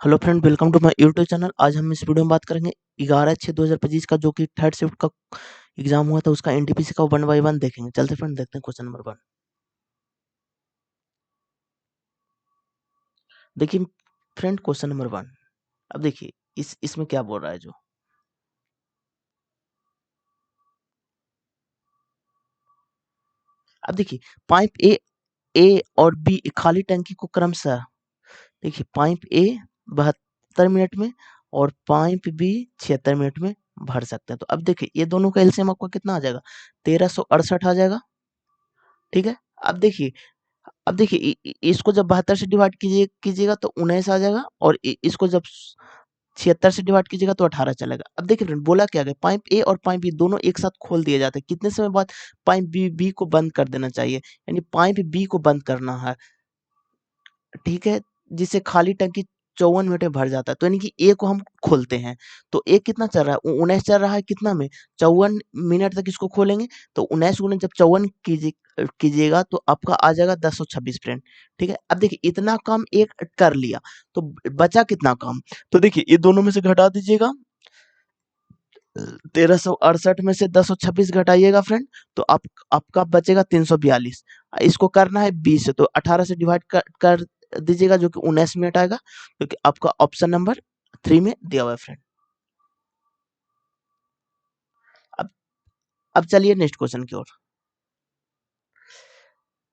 Hello friend, welcome to my YouTube channel. आज हम इस वीडियो में बात करेंगे 11/6/2025 का जो कि थर्ड शिफ्ट का एग्जाम हुआ था उसका एनटीपीसी का 1 बाय 1 देखेंगे। चलते फ्रेंड देखते हैं क्वेश्चन नंबर 1। देखिए फ्रेंड, क्वेश्चन नंबर 1। अब देखिए इसमें क्या बोल रहा है। जो अब देखिए पाइप ए ए और बी खाली टंकी को क्रमशः, देखिए पाइप ए 72 मिनट में और पाइप बी 76 मिनट में भर सकते हैं। तो अब देखिए ये दोनों का एलसीएम आपको कितना आ जाएगा, 1368 आ जाएगा। ठीक है। अब देखिए अब देखिए इसको जब 72 से डिवाइड कीजिएगा तो 19 आ जाएगा, और इसको जब 76 से डिवाइड कीजिएगा तो 18 चलेगा। अब देखिए फ्रेंड, बोला क्या गया, पाइप ए और पाइप बी दोनों एक साथ खोल दिए जाते हैं। कितने समय बाद पाइप बी को बंद कर देना चाहिए, यानी पाइप बी को बंद करना है। ठीक है। जिससे खाली टंकी 54 मिनट में भर जाता है। तो यानी कि ए को हम खोलते हैं। तो ए कितना चल रहा है, 19 चल रहा है। कितना में, 54 मिनट तक इसको खोलेंगे। तो 19 गुने जब 54 कीजिएगा तो आपका आ जाएगा 1026 फ्रेंड। ठीक है। अब देखिए इतना काम एक कर लिया, तो बचा कितना काम। तो देखिए ये दोनों में से घटा दीजिएगा। 1368 में से 1026 घटाइएगा फ्रेंड, तो आपका बचेगा 342। इसको करना है 20 से, तो 18 से डिवाइड कर दीजिएगा, जो कि 19 मिनट आएगा, जो कि आपका ऑप्शन नंबर 3 में दिया हुआ है फ्रेंड। अब अब चलिए नेक्स्ट क्वेश्चन की ओर।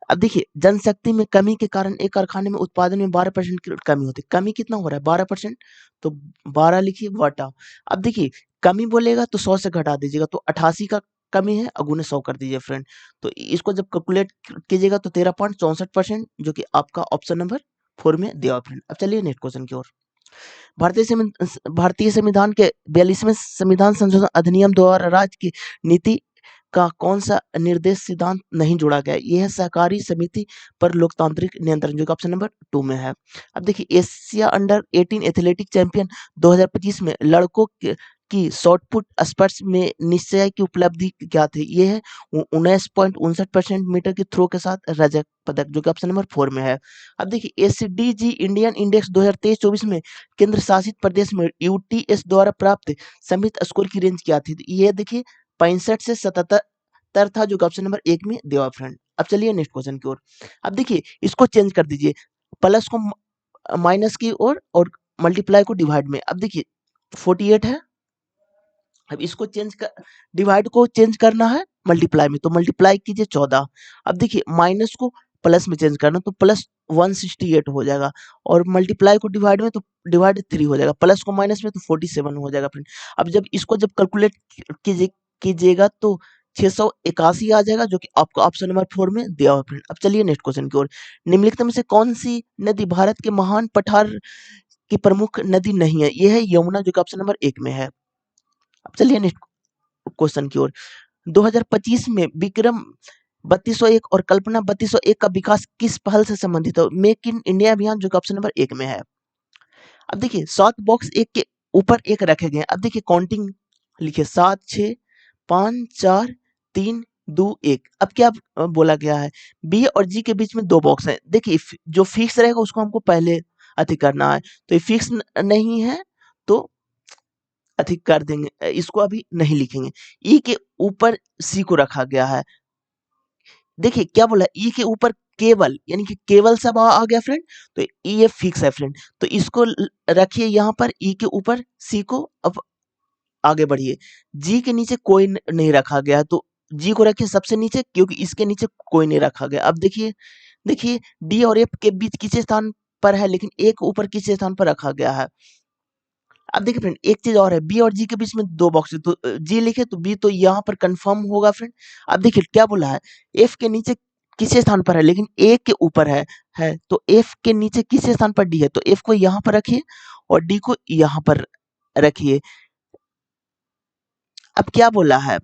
अब देखिए जनशक्ति में कमी के कारण एक कारखाने में उत्पादन में 12% की कमी होती है। कमी कितना हो रहा है, 12%। तो 12 लिखिए बटा। अब देखिए कमी बोलेगा तो 100 से घटा दीजिएगा, तो 88 का कमी है, अगुने 100 कर दीजिए फ्रेंड। तो इसको जब कैलकुलेट कीजिएगा तो 13.64%, जो कि आपका ऑप्शन नंबर 4 में दिया हुआ फ्रेंड। अब चलिए नेक्स्ट क्वेश्चन की ओर। भारतीय संविधान के 42वें संविधान संशोधन अधिनियम द्वारा राज्य की नीति का कौन सा निर्देश सिद्धांत नहीं जोड़ा गया। यह है सहकारी समिति पर लोकतांत्रिक नियंत्रण, जो कि ऑप्शन नंबर 2 में है। अब देखिए एशिया अंडर 18 एथलेटिक चैंपियन 2025 में लड़कों की शॉर्ट पुट स्पर्ट्स में निश्चय की उपलब्धि क्या थी। ये है 19.59% मीटर की थ्रो के साथ रजत पदक, जो कि ऑप्शन नंबर 4 में है। अब देखिए एसडीजी इंडियन इंडेक्स 2023-24 में केंद्र शासित प्रदेश में यूटीएस द्वारा प्राप्त समित स्कोर की रेंज क्या थी। ये देखिए 65 से 77 था, जो कि ऑप्शन नंबर 1 में दिया हुआ फ्रेंड। अब चलिए नेक्स्ट क्वेश्चन की ओर। अब देखिए इसको चेंज कर दीजिए, प्लस को माइनस की ओर और मल्टीप्लाई को डिवाइड में। अब देखिए 48 है। अब इसको डिवाइड को चेंज करना है मल्टीप्लाई में, तो मल्टीप्लाई कीजिए 14। अब देखिए माइनस को प्लस में चेंज करना, तो प्लस 168 हो जाएगा, और मल्टीप्लाई को डिवाइड में तो डिवाइड 3 हो जाएगा, प्लस को माइनस में तो 47 हो जाएगा फ्रेंड। अब जब इसको जब कैलकुलेट कीजिएगा तो 681 आ जाएगा, जो कि आपका ऑप्शन नंबर 4 में दिया हुआ फ्रेंड। अब चलिए नेक्स्ट क्वेश्चन की ओर। निम्नलिखित में से कौन सी नदी भारत के महान पठार की प्रमुख नदी नहीं है। यह है यमुना, जो कि ऑप्शन नंबर 1 में है। अब चलिए नेक्स्ट क्वेश्चन की ओर। 2025 में विक्रम 3201 और कल्पना 3201 का विकास किस पहल से संबंधित है। मेक इन इंडिया अभियान, जो कि ऑप्शन नंबर 1 में है। अब देखिए 7 बॉक्स एक के ऊपर एक रखे गए हैं। अब देखिए काउंटिंग लिखिए 7 6 5 4 3 2 1। अब क्या बोला गया है, बी और जी के बीच में 2 बॉक्स हैं। देखिए जो फिक्स रहेगा उसको हमको पहले अति करना है, तो ये फिक्स नहीं है तो अधिक कर देंगे, इसको अभी नहीं लिखेंगे। ई के ऊपर सी को रखा गया है। देखिए क्या बोला, ई के ऊपर केवल, यानी कि केवल सब आ गया फ्रेंड, तो ये फिक्स है फ्रेंड। तो इसको रखिए यहाँ पर ई के ऊपर सी को। अब आगे बढ़िए, जी के नीचे कोई नहीं रखा गया, तो जी को रखिए सबसे नीचे, क्योंकि इसके नीचे कोई नहीं रखा गया। अब देखिए देखिए डी और एफ के बीच किस स्थान पर है, लेकिन ए के ऊपर किस स्थान पर रखा गया है। अब देखिए फ्रेंड एक चीज और है, बी और जी के बीच में 2 बॉक्स है, तो जी लिखे तो बी तो यहाँ पर कंफर्म होगा फ्रेंड। अब देखिए क्या बोला है, एफ के नीचे किस स्थान पर है, लेकिन ए के ऊपर है, तो एफ के नीचे किस स्थान पर डी है, तो एफ को यहाँ पर रखिए और डी को यहाँ पर रखिए। अब क्या बोला है,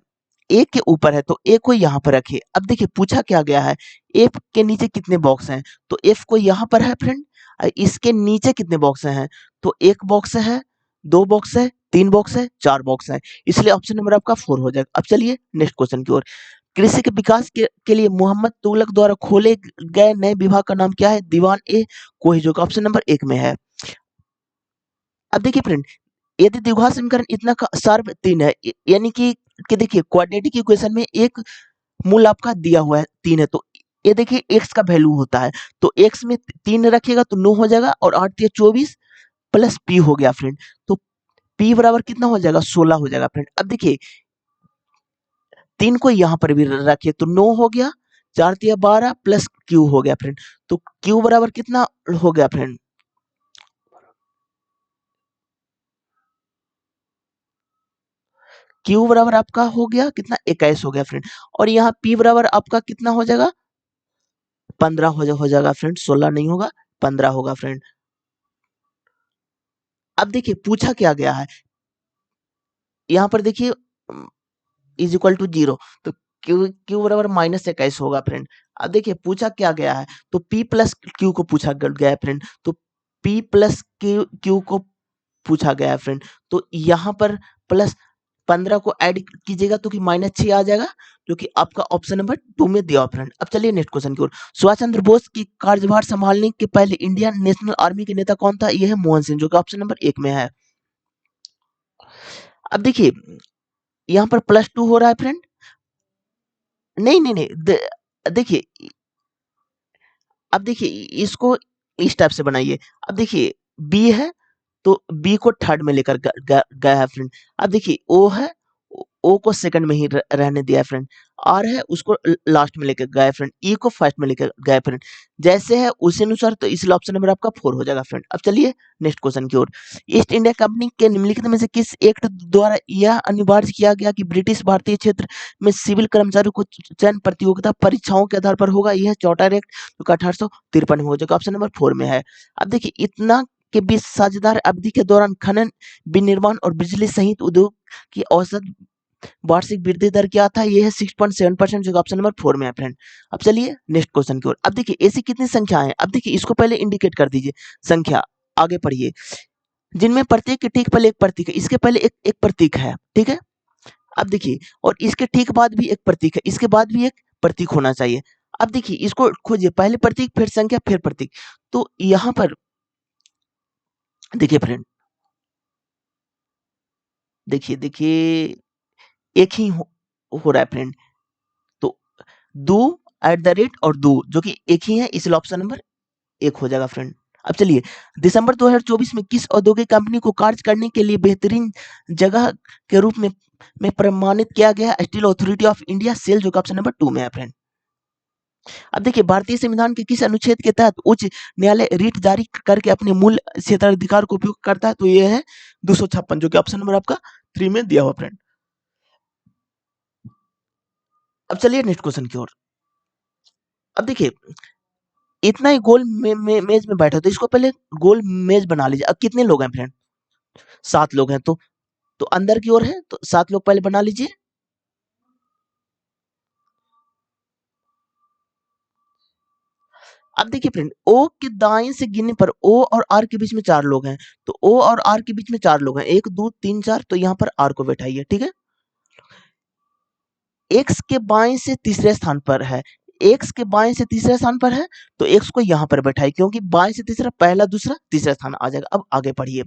ए के ऊपर है तो ए को यहाँ पर रखिए। अब देखिए पूछा क्या गया है, एफ के नीचे कितने बॉक्स हैं, तो एफ को यहाँ पर है फ्रेंड। इसके नीचे कितने बॉक्स हैं, तो 1 बॉक्स है, 2 बॉक्स है, 3 बॉक्स है, 4 बॉक्स है, इसलिए ऑप्शन नंबर आपका 4 हो जाएगा। अब चलिए नेक्स्ट क्वेश्चन की ओर। कृषि के विकास के लिए मोहम्मद तुगलक द्वारा खोले गए नए विभाग का नाम क्या है। दीवान ए कोही, जो कि ऑप्शन नंबर 1 में है। अब देखिए फ्रेंड, यदि द्विघात समीकरण इतना का सर्व 3 है, यानी कि देखिए क्वाड्रेटिक इक्वेशन में एक मूल आपका दिया हुआ है 3 है, तो ये देखिए x का वैल्यू होता है, तो x में 3 रखिएगा तो 9 हो जाएगा, और 8 तिया 24 प्लस p हो गया फ्रेंड। तो p बराबर कितना हो जाएगा, 16 हो जाएगा फ्रेंड। अब देखिए 3 को यहाँ पर भी रखिए तो 9 हो गया, 4 तिया 12 प्लस q हो गया फ्रेंड। तो q बराबर कितना हो गया फ्रेंड, q बराबर आपका हो गया कितना, 21 हो गया फ्रेंड। और यहाँ p बराबर आपका कितना हो जाएगा, 15 हो जाएगा फ्रेंड, 16 नहीं होगा, 15 होगा फ्रेंड। अब देखिए पूछा क्या गया है, यहाँ पर देखिए इज इक्वल टू 0, तो क्यू बराबर -21 होगा फ्रेंड। अब देखिए पूछा क्या गया है, तो p प्लस क्यू को पूछा गया है फ्रेंड, तो p प्लस क्यू को पूछा गया है फ्रेंड। तो यहाँ पर प्लस 15 को ऐड कीजिएगा तो कि -6 आ जाएगा, जो कि आपका ऑप्शन नंबर 2 में दिया हुआ फ्रेंड। अब चलिए नेक्स्ट क्वेश्चन की ओर। सुभाष चंद्र बोस की कार्यभार संभालने के पहले इंडियन नेशनल आर्मी के नेता कौन था, यह है मोहन सिंह, जो कि ऑप्शन नंबर 1 में है। अब देखिए यहाँ पर +2 हो रहा है फ्रेंड, नहीं नहीं नहीं देखिए, अब देखिए इसको इस टाइप से बनाइए। अब देखिए बी है, तो बी को थर्ड में लेकर गया है फ्रेंड। अब देखिए ओ है, ओ को सेकंड में ही रहने दिया है फ्रेंड। आर है, उसको लास्ट में लेकर गया है फ्रेंड। ई को फर्स्ट में लेकर गया है फ्रेंड। जैसे है उसी अनुसार, तो इसलिए ऑप्शन नंबर आपका 4 हो जाएगा फ्रेंड। अब चलिए नेक्स्ट क्वेश्चन की ओर। ईस्ट इंडिया कंपनी के निम्नलिखित में से किस एक्ट द्वारा यह अनिवार्य किया गया कि ब्रिटिश भारतीय क्षेत्र में सिविल कर्मचारियों को चयन प्रतियोगिता परीक्षाओं के आधार पर होगा, यह चार्टर एक्ट, जो 1853 में हो जाएगा, ऑप्शन नंबर 4 में है। अब देखिए इतना के बीच साझेदार अवधि के दौरान खनन, विनिर्माण और बिजली सहित उद्योग की औसत वार्षिक वृद्धि दर क्या था, ये है 6.7%, जो ऑप्शन नंबर 4 में है फ्रेंड। अब चलिए नेक्स्ट क्वेश्चन की ओर। अब देखिए ऐसी कितनी संख्याएं हैं, अब देखिए इसको पहले इंडिकेट कर दीजिए संख्या, आगे पढ़िए, जिनमें प्रत्येक के ठीक पहले एक प्रतीक है, इसके पहले एक एक प्रतीक है, ठीक है। अब देखिए और इसके ठीक बाद भी एक प्रतीक है, इसके बाद भी एक प्रतीक होना चाहिए। अब देखिए इसको खोजिए, पहले प्रतीक फिर संख्या फिर प्रतीक। तो यहाँ पर देखिए फ्रेंड, देखिए देखिए एक ही हो रहा है फ्रेंड, तो दो एट द रेट और दो जो कि एक ही है, इसलिए ऑप्शन नंबर 1 हो जाएगा फ्रेंड। अब चलिए दिसंबर 2024 में किस औद्योगिक कंपनी को कार्य करने के लिए बेहतरीन जगह के रूप में प्रमाणित किया गया है, steel authority of India SAIL, जो कि ऑप्शन नंबर 2 में है फ्रेंड। अब देखिए भारतीय संविधान के किस अनुच्छेद के तहत उच्च न्यायालय रिट जारी करके अपने मूल क्षेत्राधिकार को उपयोग करता है, तो ये है 256, जो कि ऑप्शन नंबर आपका 3 में दिया हुआ फ्रेंड। अब चलिए नेक्स्ट क्वेश्चन की ओर। अब देखिए इतना ही गोल मेज में बैठे हो, तो इसको पहले गोल मेज बना लीजिए। अब कितने लोग हैं फ्रेंड, 7 लोग हैं, तो अंदर की ओर है, तो 7 लोग पहले बना लीजिए। अब देखिए फ्रेंड, ओ के दाएं से गिनने पर ओ और आर के बीच में 4 लोग हैं, तो ओ और आर के बीच में 4 लोग हैं, 1 2 3 4, तो यहाँ पर आर को बैठाइए, ठीक है। एक्स के बाएं से तीसरे स्थान पर है, एक्स के बाएं से तीसरे स्थान पर है, तो एक्स को यहाँ पर बैठाइए, क्योंकि बाएं से तीसरा पहला दूसरा तीसरा स्थान आ जाएगा। अब आगे पढ़िए,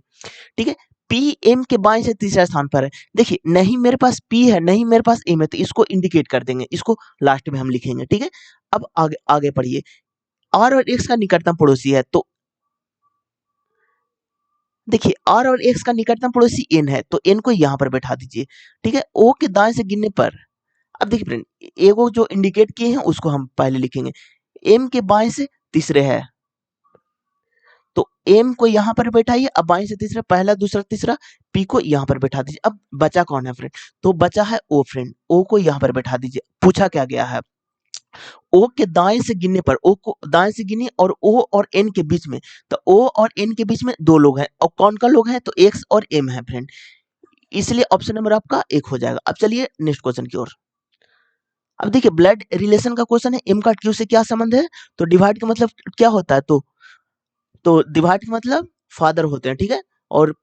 ठीक है। पी एम के बाएं से तीसरा स्थान पर है, देखिए नहीं मेरे पास पी है, नहीं मेरे पास एम है, तो इसको इंडिकेट कर देंगे, इसको लास्ट में हम लिखेंगे, ठीक है। अब आगे आगे पढ़िए, आर और एक्स का निकटतम पड़ोसी है, तो देखिए आर और एक्स का निकटतम पड़ोसी एन है, तो एन को यहाँ पर बैठा दीजिए, ठीक है। ओ के दाएं से गिनने पर, अब देखिए फ्रेंड एगो जो इंडिकेट किए हैं उसको हम पहले लिखेंगे, एम के बाएं से तीसरे है, तो एम को यहाँ पर बैठाइए, अब बाएं से तीसरा पहला दूसरा तीसरा, पी को यहाँ पर बैठा दीजिए। अब बचा कौन है फ्रेंड, तो बचा है ओ फ्रेंड, ओ को यहाँ पर बैठा दीजिए। पूछा क्या गया है, ओ के दाएं से गिनने पर, ओ को दाएं से गिनिए और ओ और एन के बीच में, तो ओ और एन के बीच में 2 लोग हैं, और कौन का लोग हैं, तो एक्स और एम है फ्रेंड, इसलिए ऑप्शन नंबर आपका 1 हो जाएगा। अब चलिए नेक्स्ट क्वेश्चन की ओर। अब देखिए ब्लड रिलेशन का क्वेश्चन है, एम का क्यू से क्या संबंध है, तो डिवाइड का मतलब क्या होता है, तो डिवाइड का मतलब फादर होते हैं, ठीक है। और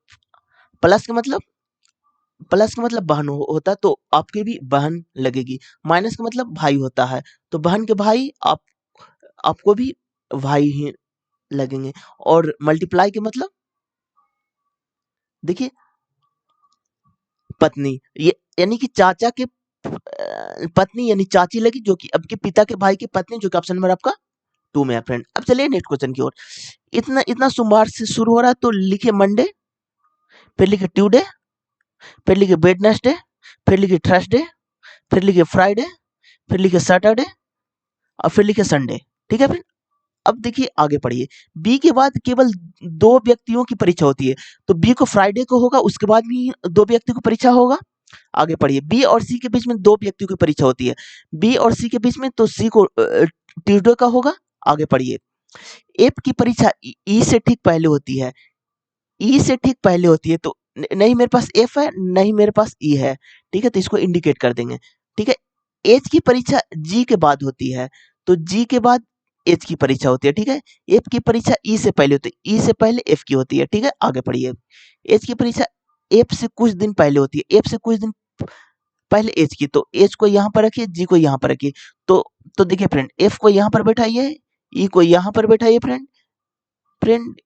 प्लस का मतलब, बहन होता है, तो आपकी भी बहन लगेगी। माइनस का मतलब भाई होता है, तो बहन के भाई आपको भी भाई ही लगेंगे। और मल्टीप्लाई के मतलब, देखिए पत्नी, ये यानी कि चाचा के पत्नी यानी चाची लगी, जो कि आपके पिता के भाई की पत्नी, जो कि ऑप्शन नंबर आपका 2 में है फ्रेंड। अब चलिए नेक्स्ट क्वेश्चन की ओर। इतना इतना सोमवार से शुरू हो रहा है, तो लिखिए मंडे, फिर लिखिए ट्यूसडे, फिर लिखिए वेडनेसडे, फिर लिखिए थर्सडे, फिर लिखिए फ्राइडे, फिर लिखिए सैटरडे और फिर लिखिए संडे। ठीक है फ्रेंड। अब देखिए आगे पढ़िए। बी के बाद केवल 2 व्यक्तियों की परीक्षा होती है, तो बी को फ्राइडे को होगा, उसके बाद भी 2 व्यक्ति को परीक्षा होगा। आगे पढ़िए। बी और सी के बीच में 2 व्यक्तियों की परीक्षा होती है, बी और सी के बीच में, तो सी को ट्यूसडे का होगा। आगे पढ़िए। एफ की परीक्षा ई से ठीक पहले होती है, ई से ठीक पहले होती है, तो नहीं मेरे पास एफ है, नहीं मेरे पास ई है। ठीक है, तो इसको इंडिकेट कर देंगे। ठीक है। एच की परीक्षा जी के बाद होती है, तो जी के बाद एच की परीक्षा होती है। ठीक है। एफ की परीक्षा ई से पहले होती है, ई से पहले एफ की होती है। ठीक है, आगे पढ़िए। एच की परीक्षा एफ से कुछ दिन पहले होती है, एफ से कुछ दिन पहले एच की, तो एच को यहाँ पर रखिए, जी को यहाँ पर रखिए। तो देखिए फ्रेंड, एफ को यहाँ पर बैठाइए, ई को यहाँ पर बैठाइए फ्रेंड, फ्रेंड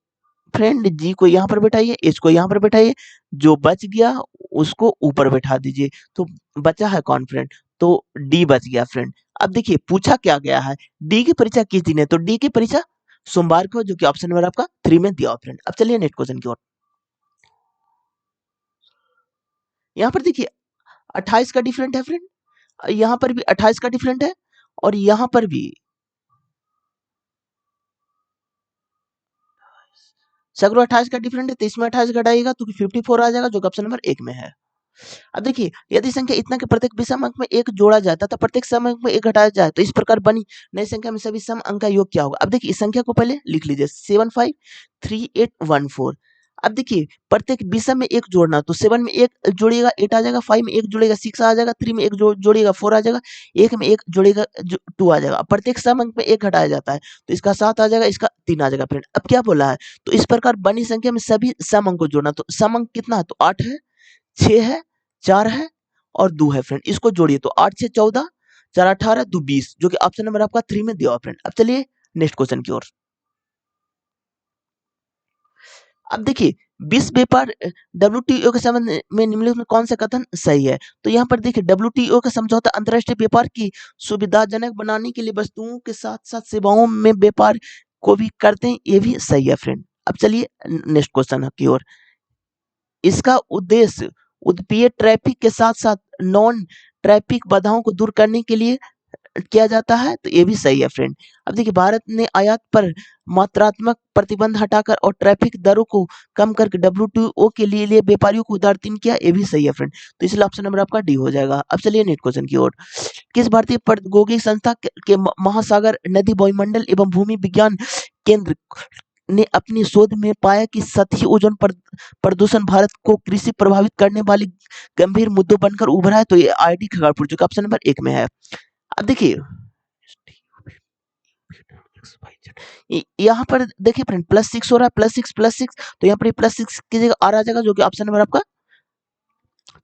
फ्रेंड जी को यहाँ पर बैठाइए, एच को यहाँ पर बैठाइए, जो बच गया उसको ऊपर बैठा दीजिए। तो बचा है कौन फ्रेंड? तो डी बच गया फ्रेंड। अब देखिए पूछा क्या गया है, डी की परीक्षा किस दिन है, तो डी की परीक्षा सोमवार को, जो कि ऑप्शन नंबर आपका 3 में दिया हुआ फ्रेंड। अब चलिए नेक्स्ट क्वेश्चन की ओर। यहाँ पर देखिए 28 का डिफरेंट है फ्रेंड, यहाँ पर भी 28 का डिफरेंट है, और यहाँ पर भी सगरो 28 का डिफरेंट है, तो इसमें 28 घटाइएगा तो 54 आ जाएगा, जो कि ऑप्शन नंबर 1 में है। अब देखिए, यदि संख्या इतना के प्रत्येक विषम अंक में एक जोड़ा जाता था, प्रत्येक सम अंक में एक घटाया जाए, तो इस प्रकार बनी नई संख्या में सभी सम अंक का योग क्या होगा? अब देखिए इस संख्या को पहले लिख लीजिए, 753814। अब देखिए प्रत्येक विषम में एक जोड़ना, तो 7 में एक जोड़िएगा 8 आ जाएगा, 5 में एक जोड़ेगा 6 आ जाएगा, 3 में एक जोड़िएगा 4 आ जाएगा, 1 में एक जोड़ेगा 2 आ जाएगा। अब प्रत्येक सम अंक में एक घटाया जाता है, तो इसका 7 आ जाएगा, इसका 3 आ जाएगा फ्रेंड। अब क्या बोला है, तो इस प्रकार बनी संख्या में सभी सम अंक को जोड़ना, तो सम अंक कितना है, तो 8 है, 6 है, 4 है और 2 है फ्रेंड। इसको जोड़िए, तो 8 6 14, 4 18, 2 20, जो कि ऑप्शन नंबर आपका 3 में दिया हुआ फ्रेंड। अब चलिए नेक्स्ट क्वेश्चन की ओर। अब देखिए विश्व व्यापार डब्ल्यूटीओ के संबंध में निम्नलिखित में कौन सा कथन सही है? तो यहाँ पर देखिए डब्ल्यूटीओ का समझौता अंतर्राष्ट्रीय व्यापार की सुविधाजनक बनाने के लिए वस्तुओं के साथ साथ सेवाओं में व्यापार को भी करते हैं, ये भी सही है फ्रेंड। अब चलिए नेक्स्ट क्वेश्चन की ओर। इसका उद्देश्य उत्पीय ट्रैफिक के साथ साथ नॉन ट्रैफिक बाधाओं को दूर करने के लिए किया जाता है, तो ये भी सही है फ्रेंड। अब देखिए भारत ने आयात पर मात्रात्मक प्रतिबंध हटाकर और ट्रैफिक दरों को कम करके डब्ल्यूटीओ के लिए व्यापारियों को उदारतीन किया, ये भी सही है फ्रेंड। तो इसलिए ऑप्शन नंबर आपका डी हो जाएगा। अब चलिए नेक्स्ट क्वेश्चन की ओर। किस भारतीय प्रौद्योगिकी संस्था के महासागर नदी वायुमंडल एवं भूमि विज्ञान केंद्र ने अपनी शोध में पाया कि सतही ओजोन प्रदूषण भारत को कृषि प्रभावित करने वाली गंभीर मुद्दों बनकर उभरा है, तो ये आईआईटी खड़गपुर, जो कि ऑप्शन नंबर 1 में है। अब देखिए यहाँ पर देखिए फ्रेंड +6 हो रहा है, +6 तो यहाँ पर +6 की जगह आर आ जाएगा, जो कि ऑप्शन नंबर आपका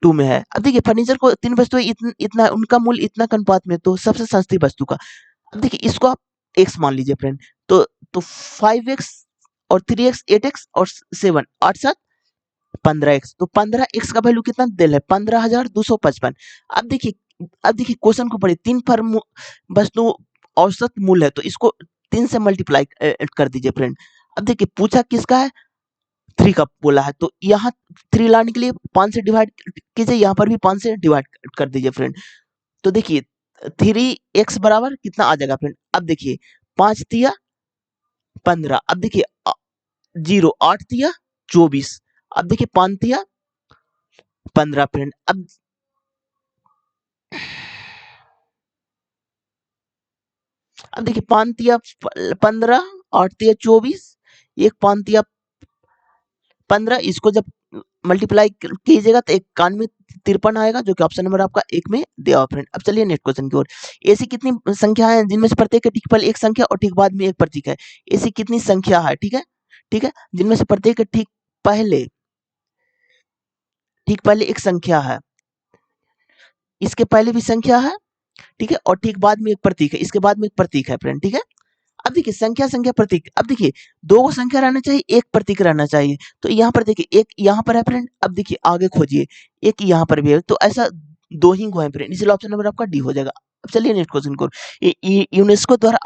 2 में है। अब देखिए फर्नीचर को 3 वस्तुएं इतना उनका मूल्य इतना के अनुपात में, तो सबसे सस्ती वस्तु का। अब देखिए इसको आप x मान लीजिए फ्रेंड, तो 5x और 3x 8x और 7 8 7 15x, तो 15x का वैल्यू कितना दिल है 15,255। अब देखिए क्वेश्चन को पढ़िए, 3 पर वस्तु औसत मूल्य है, तो इसको 3 से मल्टीप्लाई कर दीजिए फ्रेंड। अब देखिए पूछा किसका है, 3 का बोला है, तो यहाँ 3 लाने के लिए 5 से डिवाइड कीजिए, यहाँ पर भी 5 से डिवाइड कर दीजिए फ्रेंड। तो देखिए 3x बराबर कितना आ जाएगा फ्रेंड। अब देखिए 5 तिया 15, अब देखिए 0 8 तिया 24, अब देखिए 5 तिया 15 फ्रेंड। अब देखिए 5 तिया 15, 8 तिया 24, एक 5 तिया 15, इसको जब मल्टीप्लाई कीजिएगा तो 9153 आएगा, जो कि ऑप्शन नंबर आपका 1 में दिया हुआ फ्रेंड। अब चलिए नेक्स्ट क्वेश्चन की ओर। ऐसी कितनी संख्या है जिनमें से प्रत्येक के ठीक पहले एक संख्या और ठीक बाद में एक प्रतीक है? ऐसी कितनी संख्या है, ठीक है, ठीक है, जिनमें से प्रत्येक के ठीक पहले एक संख्या है, इसके पहले भी संख्या है, ठीक है, और ठीक बाद में एक प्रतीक है, इसके बाद में एक प्रतीक है फ्रेंड, ठीक है। अब देखिए संख्या संख्या प्रतीक, अब देखिए दो को संख्या रहना चाहिए, एक प्रतीक रहना चाहिए। तो यहाँ पर देखिए एक यहाँ पर है फ्रेंड, अब देखिए आगे खोजिए, एक यहाँ पर भी है, तो ऐसा दो ही को है फ्रेंड, इसलिए ऑप्शन नंबर आपका डी हो जाएगा। अब चलिए नेक्स्ट क्वेश्चन को, यूनेस्को द्वारा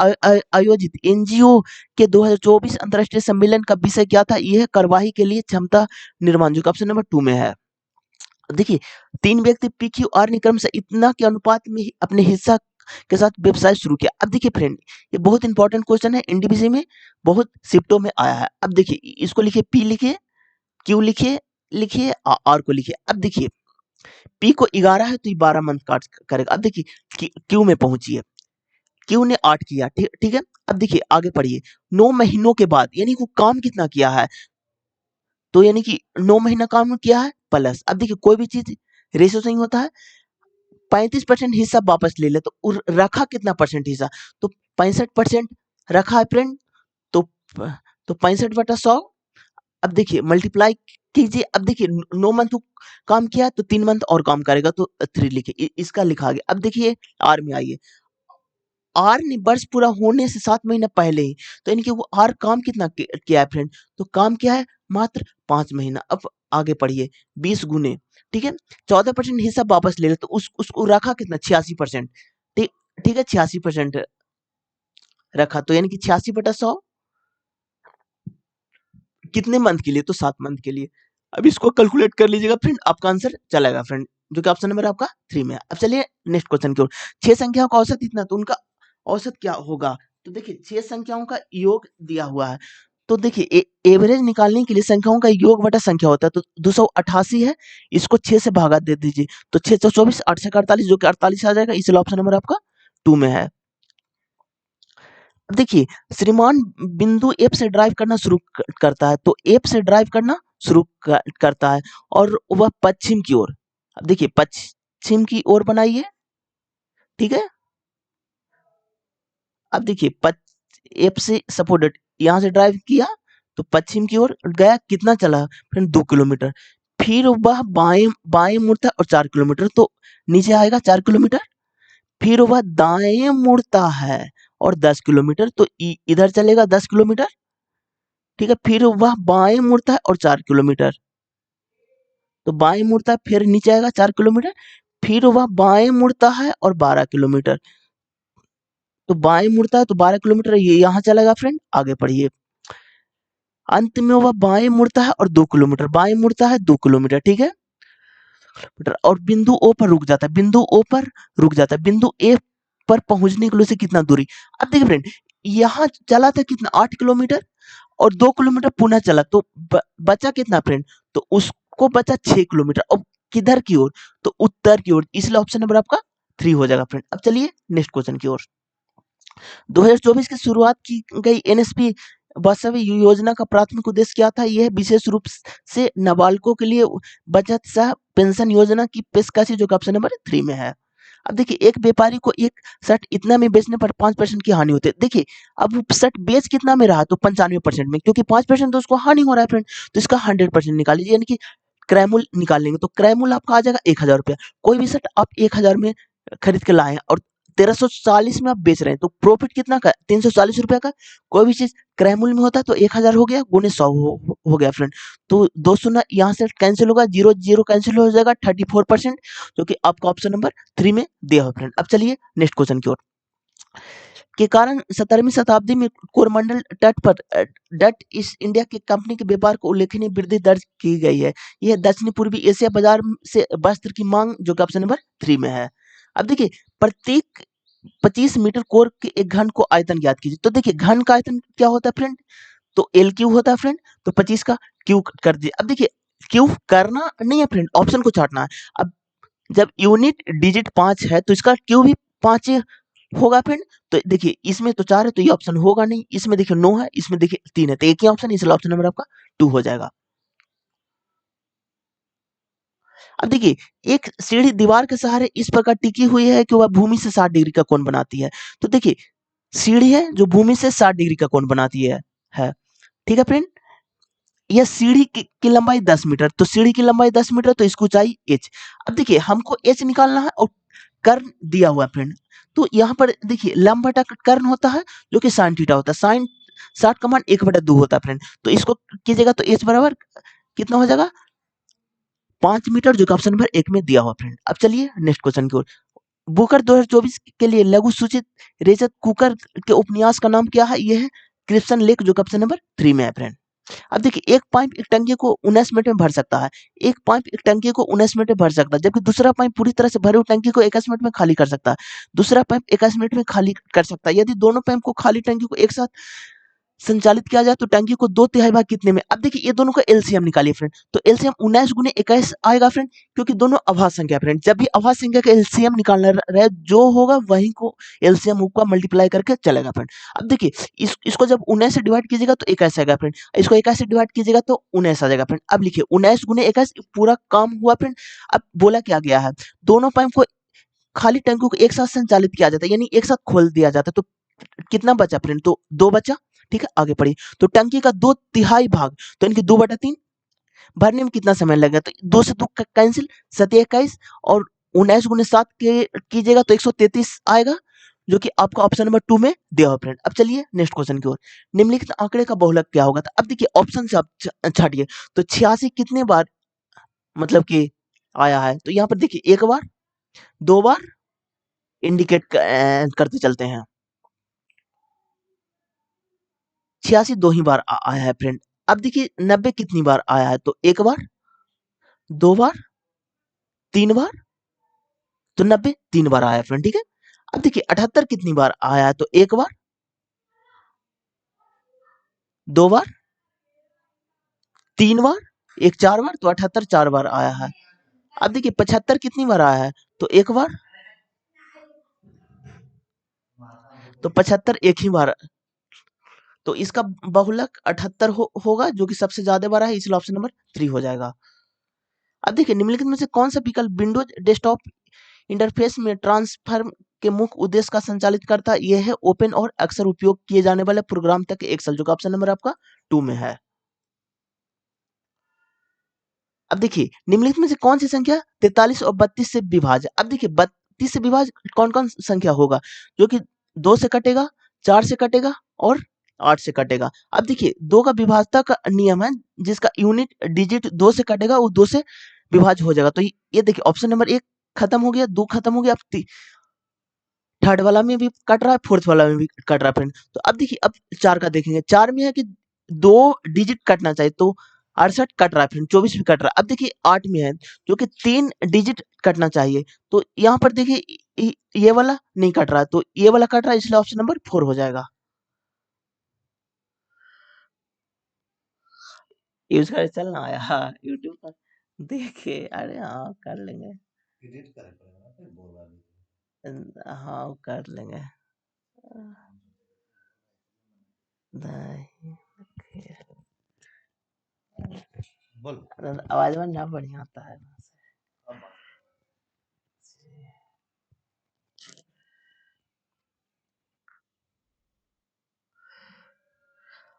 आयोजित एनजीओ के 2024 अंतर्राष्ट्रीय सम्मेलन का विषय क्या था? यह कार्यवाही के लिए क्षमता निर्माण, जो ऑप्शन नंबर 2 में है। देखिए 3 व्यक्ति पीक्यूआर क्रम से इतना के अनुपात में अपने हिस्सा के साथ व्यवसाय शुरू किया। अब देखिए फ्रेंड, ये बहुत इंपॉर्टेंट क्वेश्चन है, एनडीबीसी में बहुत शिफ्टों में आया है। अब देखिए इसको लिखिए, पी लिखिए, क्यू लिखिए, लिखिए आर को लिखिए। अब देखिए पी को 11 है तो ये 12 मंथ काट करेगा। अब देखिए क्यू में पहुंचिए, क्यू ने 8 किया, ठीक ठीक है। अब देखिए आगे पढ़िए, 9 महीनों के बाद यानी वो काम कितना किया है, तो यानी कि 9 महीना काम किया है प्लस, अब देखिए कोई भी चीज रेशो से ही होता है, 35% हिस्सा वापस ले ले तो रखा कितना परसेंट हिस्सा, तो 65% रखा है फ्रेंड। तो 65/100। अब देखिए मल्टीप्लाई कीजिए, अब देखिए 9 मंथ काम किया तो 3 मंथ और काम करेगा तो 3 लिखिए, इसका लिखा गया। अब देखिए आर में आइए, आर ने वर्ष पूरा होने से 7 महीना पहले ही, तो यानी कि वो आर काम कितना किया है फ्रेंड, तो काम किया है मात्र 5 महीना। अब आगे पढ़िए, 20 गुने, ठीक है, 14% हिस्सा वापस ले ले तो उसको रखा कितना, 86%, ठीक ठीक है, 86% रखा, तो यानी कि 86/100 कितने मंथ के लिए, तो 7 मंथ के लिए। अब इसको कैलकुलेट कर लीजिएगा फ्रेंड, आपका आंसर चलेगा फ्रेंड, जो कि ऑप्शन नंबर आपका 3 में है। अब चलिए नेक्स्ट क्वेश्चन की ओर, 6 संख्याओं का औसत इतना, तो उनका औसत क्या होगा? तो देखिए 6 संख्याओं का योग दिया हुआ है, तो देखिए एवरेज निकालने के लिए संख्याओं का योग बटा संख्या होता है, तो 288 है, इसको 6 से भागा दे दीजिए, तो 6 से 24, 8 से 48, जो कि 48 आ जाएगा, इसलिए ऑप्शन नंबर आपका 2 में है। अब देखिए श्रीमान बिंदु एफ से ड्राइव करना शुरू करता है, तो एफ से ड्राइव करना शुरू करता है और वह पश्चिम की ओर, अब देखिए पश्चिम की ओर बनाइए, ठीक है। अब देखिए एफ से सपोर्टेड यहाँ से ड्राइव किया तो पश्चिम की ओर गया, कितना चला फ्रेंड, 2 किलोमीटर, फिर वह बाएं बाएं मुड़ता और 4 किलोमीटर, तो नीचे आएगा 4 किलोमीटर, फिर वह दाएं मुड़ता है और 10 किलोमीटर, तो इधर चलेगा 10 किलोमीटर, ठीक है, फिर वह बाएं मुड़ता है और 4 किलोमीटर, तो बाएं मुड़ता है फिर नीचे आएगा 4 किलोमीटर, फिर वह बाएं मुड़ता है और 12 किलोमीटर, तो बाएं मुड़ता है तो 12 किलोमीटर, ये यहाँ चलेगा फ्रेंड, आगे पढ़िए, अंत में वह बाएं मुड़ता है और 2 किलोमीटर, बाएं मुड़ता है 2 किलोमीटर, ठीक है, और बिंदु ओ पर रुक जाता है, बिंदु ओ पर रुक जाता है, बिंदु ए पर पहुंचने के लिए उसे कितना दूरी, अब देखिए फ्रेंड यहाँ चला था कितना, 8 किलोमीटर, और 2 किलोमीटर पुनः चला, तो बचा कितना फ्रेंड, तो उसको बचा 6 किलोमीटर, अब किधर की ओर, तो उत्तर की ओर, इसलिए ऑप्शन नंबर आपका 3 हो जाएगा फ्रेंड। अब चलिए नेक्स्ट क्वेश्चन की ओर, 2024 की शुरुआत की गई एनएसपी वास्तविक योजना का प्राथमिक उद्देश्य क्या था? यह विशेष रूप से नाबालगों के लिए बचत सह पेंशन योजना की पेशकश, जो कि ऑप्शन नंबर 3 में है। अब देखिए एक व्यापारी को एक शर्ट इतना में बेचने पर 5% की हानि होती है। देखिए अब वो शर्ट बेच कितना में रहा, तो 95% में, क्योंकि 5% तो उसको हानि हो रहा है फ्रेंड, तो इसका 100% निकाल लीजिए, यानी कि क्रैमुल निकाल लेंगे, तो क्रैमुल आपका आ जाएगा 1000 रुपया। कोई भी शर्ट आप 1000 में खरीद के लाए और 1340 में आप बेच रहे हैं, तो प्रॉफिट कितना का, 340 रुपया का। कोई भी चीज क्रैमुल में होता है तो 1000 हो गया गुने 100 हो गया फ्रेंड, तो 2 यहाँ से कैंसिल होगा, 0 0 कैंसिल हो जाएगा, 34%, जो कि आपका ऑप्शन नंबर 3 में दिया हुआ फ्रेंड। अब चलिए नेक्स्ट क्वेश्चन की ओर, के कारण 17वीं शताब्दी में कोरमंडल तट पर डच ईस्ट इंडिया की कंपनी के व्यापार को उल्लेखनीय वृद्धि दर्ज की गई है। यह दक्षिण पूर्वी एशिया बाजार से वस्त्र की मांग, जो कि ऑप्शन नंबर 3 में है। अब देखिए प्रत्येक 25 मीटर कोर के एक घन को आयतन ज्ञात कीजिए, तो देखिए घन का आयतन क्या होता है फ्रेंड, तो एल क्यू होता है फ्रेंड, तो 25 का क्यू कर दीजिए। अब देखिए क्यू करना नहीं है फ्रेंड, ऑप्शन को छाटना है। अब जब यूनिट डिजिट 5 है तो इसका क्यू भी 5 होगा फ्रेंड, तो देखिए इसमें तो 4 है तो ये ऑप्शन होगा नहीं, इसमें देखिए 9 है, इसमें देखिए 3 है, तो एक ही ऑप्शन, इसलिए ऑप्शन नंबर आपका 2 हो जाएगा। अब देखिए एक सीढ़ी दीवार के सहारे इस प्रकार टिकी हुई है कि वह भूमि से 60 डिग्री का कोण बनाती है, तो देखिए सीढ़ी है जो भूमि से 60 डिग्री का कोण बनाती है, ठीक है फ्रेंड। यह सीढ़ी की लंबाई 10 मीटर, तो सीढ़ी की लंबाई 10 मीटर, तो इसकी ऊंचाई h। अब देखिए हमको h निकालना है और कर्ण दिया हुआ है फ्रेंड, तो यहाँ पर देखिए लंब बटा कर्ण होता है जो कि साइन थीटा होता है। साइन 60 का मान 1/2 होता है फ्रेंड। तो इसको कीजिएगा तो h बराबर कितना हो जाएगा 5 मीटर, जो कि ऑप्शन नंबर 1 में दिया हुआ फ्रेंड। अब चलिए नेक्स्ट क्वेश्चन की ओर। बुकर 2024 के लिए लघु सूचित रेचत कुकर के उपन्यास का नाम क्या है? ये है क्रिप्सन लेक, जो कि ऑप्शन नंबर 3 में है फ्रेंड। अब देखिए एक पाइप एक टंकी को 19 मिनट में भर सकता है। एक पाइप एक टंकी को 19 मिनट में भर सकता है, जबकि दूसरा पाइप पूरी तरह से भरी हुई टंकी को 21 मिनट में खाली कर सकता है। दूसरा पाइप 21 मिनट में खाली कर सकता है। यदि दोनों पाइप को खाली टंकी को एक साथ संचालित किया जाए तो टंकी को 2/3 भाग कितने में? अब देखिए ये दोनों का एलसीएम निकालिए फ्रेंड। तो एलसीएम 19 गुने 21 आएगा फ्रेंड, क्योंकि दोनों अभाज्य संख्या फ्रेंड। जब भी अभाज्य संख्या का एलसीएम निकालना रहे, जो होगा वही को एलसीएम का मल्टीप्लाई करके चलेगा फ्रेंड। अब देखिए इसको जब 19 से डिवाइड कीजिएगा तो 21 आएगा फ्रेंड। इसको 21 से डिवाइड कीजिएगा तो 19 आ जाएगा फ्रेंड। अब लिखिए 19 गुने 21 पूरा काम हुआ फ्रेंड। अब बोला क्या गया है, दोनों पाइप को खाली टंकी को एक साथ संचालित किया जाता है, यानी एक साथ खोल दिया जाता है। तो कितना बचा फ्रेंड? तो 2 बचा। ठीक है, आगे पढ़िए। तो टंकी का 2/3 भाग, तो इनकी 2/3 भरने में कितना समय लगेगा? तो 2 से 2 कैंसिल, 7 21 और 19 गुने 7 के कीजिएगा तो 133 आएगा, जो कि आपका ऑप्शन नंबर 2 में दिया हुआ फ्रेंड। अब चलिए नेक्स्ट क्वेश्चन की ओर। निम्नलिखित आंकड़े का बहुलक क्या होगा? तो अब देखिए ऑप्शन से आप छाटिए। तो 86 कितने बार मतलब कि आया है? तो यहाँ पर देखिए 1 बार, 2 बार इंडिकेट करते चलते हैं। 86 2 ही बार आया है फ्रेंड। अब देखिए 90 कितनी बार आया है? तो 1 बार, 2 बार, 3 बार। तो 90 3 बार आया है फ्रेंड। ठीक है, अब देखिए 78 कितनी बार आया है? तो 1 बार, 2 बार, 3 बार, एक 4 बार। तो 78 4 बार आया है। अब देखिए 75 कितनी बार आया है? तो 1 बार, तो 75 एक ही बार। तो इसका बहुलक 78 होगा, जो कि सबसे ज्यादा बार है, इसलिए ऑप्शन नंबर 3 हो जाएगा। अब देखिए निम्नलिखित में से कौन सा विकल्प विंडोज डेस्कटॉप इंटरफेस में ट्रांसफर के मुख्य उद्देश्य का संचालित करता है? यह है ओपन और अक्सर उपयोग किए जाने वाले प्रोग्राम तक एक्सेल, जो कि ऑप्शन नंबर आपका 2 में है। अब देखिए निम्नलिखित में से कौन सी संख्या 43 और 32 से विभाज्य? अब देखिए 32 से विभाज्य कौन कौन संख्या होगा? जो कि 2 से कटेगा, 4 से कटेगा और 8 से कटेगा। अब देखिए 2 का विभाज्यता का नियम है, जिसका यूनिट डिजिट 2 से कटेगा, वो 2 से विभाज्य हो जाएगा। तो ये देखिए ऑप्शन नंबर 1 खत्म हो गया, 2 खत्म हो गया। अब थर्ड वाला में भी कट रहा है, फोर्थ वाला में भी कट रहा है फ्रेंड। तो अब देखिए अब 4 का देखेंगे। 4 में है कि 2 डिजिट कटना चाहिए, तो 68 कट रहा है फ्रेंड, 24 भी कट रहा है। अब देखिए 8 में है जो कि 3 डिजिट कटना चाहिए, तो यहाँ पर देखिए ये वाला नहीं कट रहा है, तो ये वाला कट रहा है, इसलिए ऑप्शन नंबर 4 हो जाएगा। यूज कर चलना आया यूट्यूब पर देखिए। अरे हाँ कर लेंगे, हाँ कर लेंगे। नहीं, आवाज में ना बढ़िया आता है।